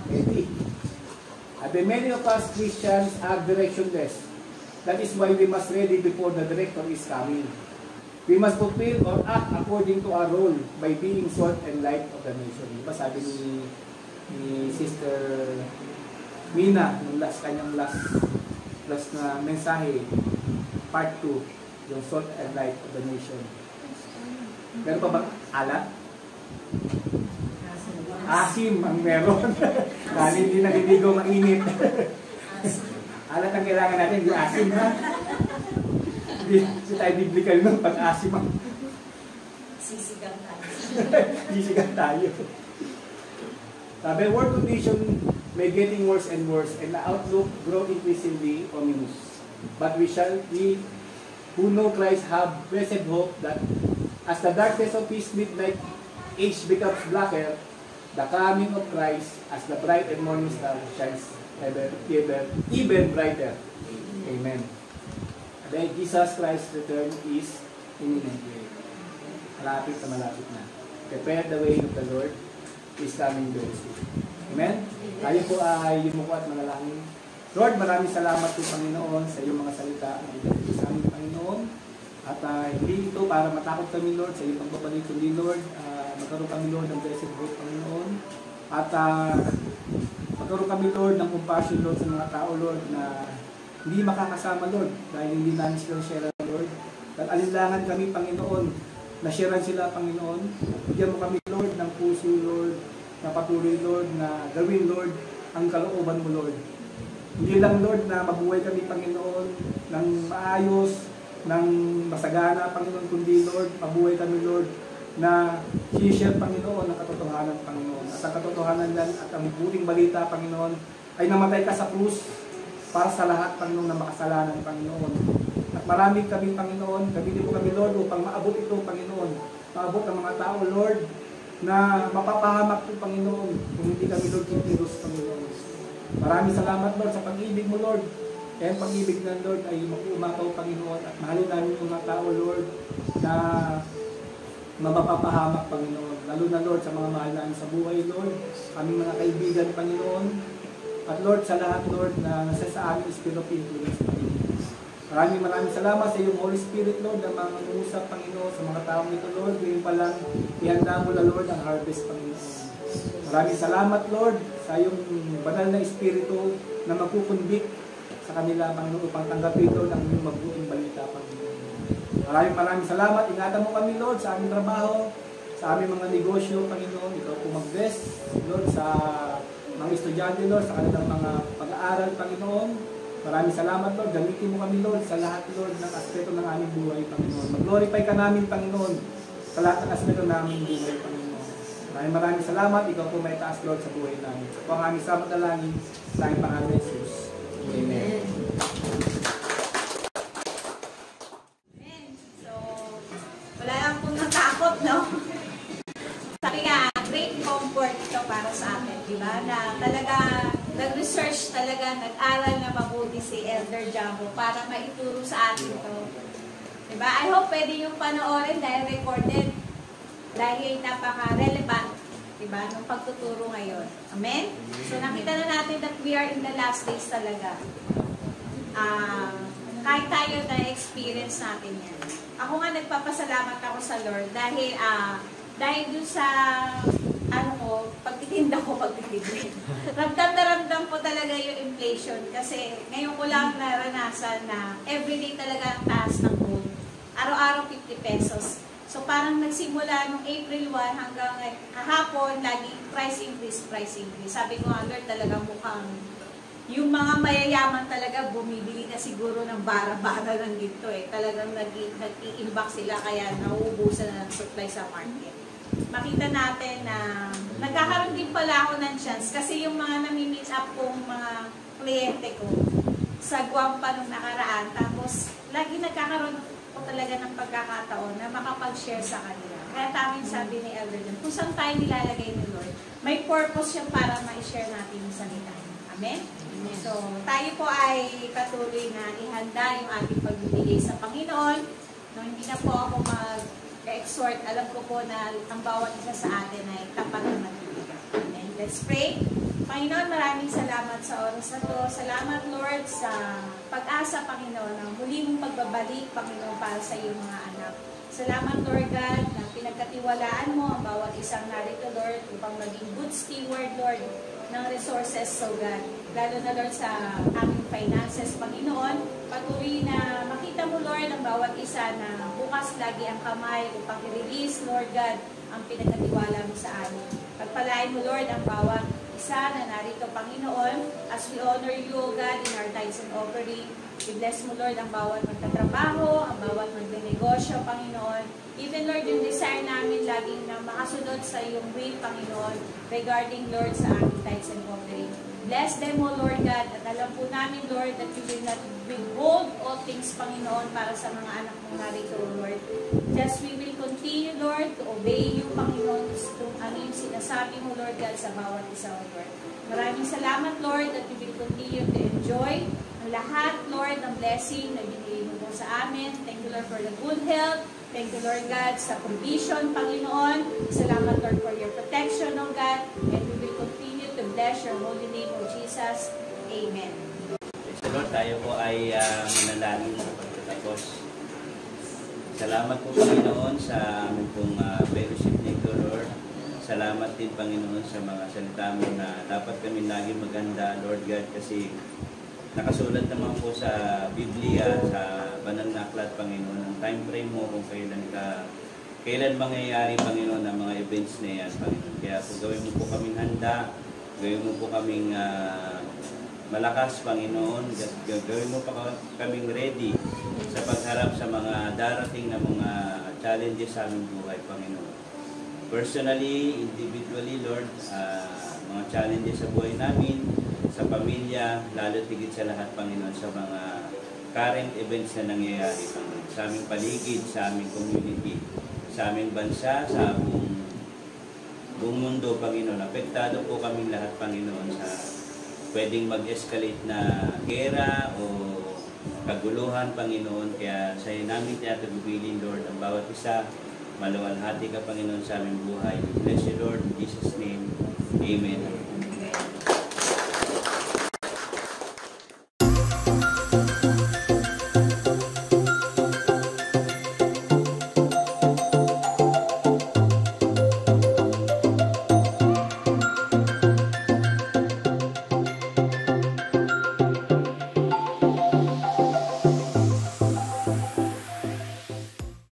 ready. Many of us Christians are directionless. That is why we must ready before the director is coming. We must fulfill or act according to our role by being salt and light of the nation. Diba sabi ni Sister Mina, yung kanyang last na mensahe, part 2, yung salt and light of the nation. Meron pa bang alat? Asim ang meron. Dahil hindi naliligo, mainit. Alat ang kailangan natin, yung asim ha. Hindi tayo biblical nun, pag-asim ang Sisigang tayo. sisigang tayo. Sabi, world condition may getting worse and worse, and the outlook grow increasingly ominous. But we who know Christ have blessed hope that as the darkness of his midnight age becomes blacker, the coming of Christ as the bright and morning star shines even brighter. Amen. Then Jesus Christ's return is imminent. Malapit na. Prepare the way of the Lord is coming very soon. Amen? Tayo po ay yumuko at manalangin. Lord, maraming salamat po Panginoon sa iyong mga salita na ibigay sa aming Panginoon. At hindi ito para matakot kami Lord sa iyong pagbabalik kundi Lord, magkaroon kami Lord ng blessed hope Panginoon. At magkaroon kami Lord ng compassion Lord sa mga tao Lord na hindi makakasama Lord dahil hindi namin sila share Lord. At alinlangan kami Panginoon na sharean sila Panginoon. Bigyan mo kami Lord ng puso Lord na patuloy Lord na gawin Lord ang kalooban mo Lord. Hindi lang Lord na mabuhay kami Panginoon ng maayos, ng masagana Panginoon, kundi Lord, mabuhay kami Lord na share Panginoon ang katotohanan Panginoon. At ang katotohanan yan at ang buting balita Panginoon ay namatay ka sa krus para sa lahat Panginoon na makasalanan Panginoon. At maraming kami Panginoon, gamitin mo kami Lord upang maabot ito Panginoon. Maabot ang mga tao Lord na mapapahamak po Panginoon kung hindi kami Lord kikilos Panginoon. Maraming salamat Lord sa pag-ibig mo Lord. Kaya ang pag-ibig ng Lord ay mag-umakaw Panginoon at mahalin namin yung mga tao Lord na mapapahamak Panginoon. Lalo na Lord sa mga mahal namin sa buhay Lord, aming mga kaibigan Panginoon. At Lord sa lahat Lord na nasa sa aming spirit of influence Panginoon. Maraming salamat sa iyong Holy Spirit Lord na mga nangungusap Panginoon sa mga taong ito Lord. Ngayon pa lang ihanda mo na Lord ang harvest Panginoon. Maraming salamat Lord sa iyong banal na espiritu na magkukundik sa kanila Panginoon upang tanggapin Lord ang iyong mabuting balita Panginoon. Maraming salamat. Ingatan mo kami Lord sa aming trabaho, sa aming mga negosyo Panginoon. Ikaw po mag-bless Lord sa mga estudyante Lord, sa kanilang mga pag-aaral Panginoon. Maraming salamat Lord. Gamitin mo kami Lord sa lahat Lord ng aspeto ng aming buhay Panginoon. Mag-glorify ka namin Panginoon sa lahat ng aspeto ng aming buhay Panginoon. Maraming salamat. Ikaw po may taas Lord sa buhay namin. Ito ang aming sabat na langin sa aming pangalan ni Jesus. Amen. Amen. So, wala lang pong natakot, no? Sabi nga, great comfort ito para sa atin, di ba? Na talaga, nag-research talaga, nag-aral na mabuti si Elder Jumbo para maituro sa atin ito. Di ba? I hope pwede yung panoorin dahil recorded. Dahil napaka-relevant, diba, ng pagtuturo ngayon. Amen? So, nakita na natin that we are in the last days talaga. Kahit tayo na-experience natin yan. Ako nga nagpapasalamat ako sa Lord dahil dun sa pagtitinda ko. Ramdam na ramdam ko talaga yung inflation kasi ngayon ko lang naranasan na everyday talaga ang taas ng gold. Araw-araw 50 pesos. So parang nagsimula nung April 1 hanggang kahapon, laging price increase. Sabi ko nga, Lord, talaga mukhang yung mga mayayaman talaga bumibili na siguro ng bara-bara ng ginto eh. Talagang nag-i-imbak sila kaya nauubusan na ng supply sa market. Makita natin na nagkakaroon din pala ako ng chance kasi yung mga nami-meet up kong mga kliyente ko sa Guam pa nung nakaraan. Tapos lagi nagkakaroon talaga ng pagkakataon na makapag-share sa kanila. Kaya tawin sabi ni Elder John, kung saan tayo nilalagay ni Lord, may purpose siya para ma-share natin yung salita. Amen? Amen? So, tayo po ay patuloy na ihanda yung ating pagbibigay sa Panginoon. No, hindi na po ako mag-exhort. Alam ko po na ang bawat isa sa atin ay tapat na magbibigay. Amen? Let's pray. Panginoon, maraming salamat sa oras na to. Salamat, Lord, sa pag-asa, Panginoon, ng muli mong pagbabalik, Panginoon, para sa iyong mga anak. Salamat, Lord God, na pinagkatiwalaan mo ang bawat isang narito, Lord, upang maging good steward, Lord, ng resources, so God. Lalo na, Lord, sa aming finances, Panginoon, patuloy na makita mo, Lord, ang bawat isa na bukas lagi ang kamay upang i-release, Lord God, ang pinagkatiwala mo sa amin. Pagpalain mo, Lord, ang bawat isa na narito, Panginoon, as we honor you, O God, in our tithes and offering. I-bless mo, Lord, ang bawat magtatrabaho, ang bawat magnegosyo, Panginoon. Even, Lord, yung desire namin laging na makasunod sa iyong will, Panginoon, regarding, Lord, sa aming tithes and offering. Bless them, O Lord God, at alam po namin, Lord, that you will not withhold all things, Panginoon, para sa mga anak mong narito, Lord. Just we will continue, Lord, to obey you, Panginoon, kung ano yung sinasabi mo, Lord God, sa bawat isa, O Lord. Maraming salamat, Lord, that we will continue to enjoy ang lahat, Lord, ng blessing na binigay mo sa amin. Thank you, Lord, for the good health. Thank you, Lord God, sa provision, Panginoon. Salamat, Lord, for your protection, O God. And we will continue to bless your holy name, O Jesus. Amen. Praise the Lord, tayo po ay manalangin sa pagtatapos. Salamat po, Panginoon, sa aming pong fellowship nito, Lord. Salamat din, Panginoon, sa mga salita mo na dapat kami lagi maganda, Lord God, kasi nakasulat naman po sa Biblia, sa banal na aklat, Panginoon, ang time frame mo kung kailan mangyayari, Panginoon, ang mga events na yan, Panginoon. Kaya po gawin mo po kaming handa, gawin mo po kaming malakas, Panginoon, gawin mo pa kaming ready sa pagharap sa mga darating na mga challenges sa aming buhay, Panginoon. Personally, individually, Lord, mga challenges sa buhay namin, sa pamilya, lalo tigit sa lahat, Panginoon, sa mga current events na nangyayari, Panginoon, sa aming paligid, sa aming community, sa aming bansa, sa buong mundo, Panginoon. Apektado po kaming lahat, Panginoon, sa pwedeng mag-escalate na gera o kaguluhan, Panginoon. Kaya sa'yo namin tinatagubilin, Lord, ang bawat isa. Maluwalhati ka, Panginoon, sa aming buhay. Bless you, Lord, in Jesus' name. Amen.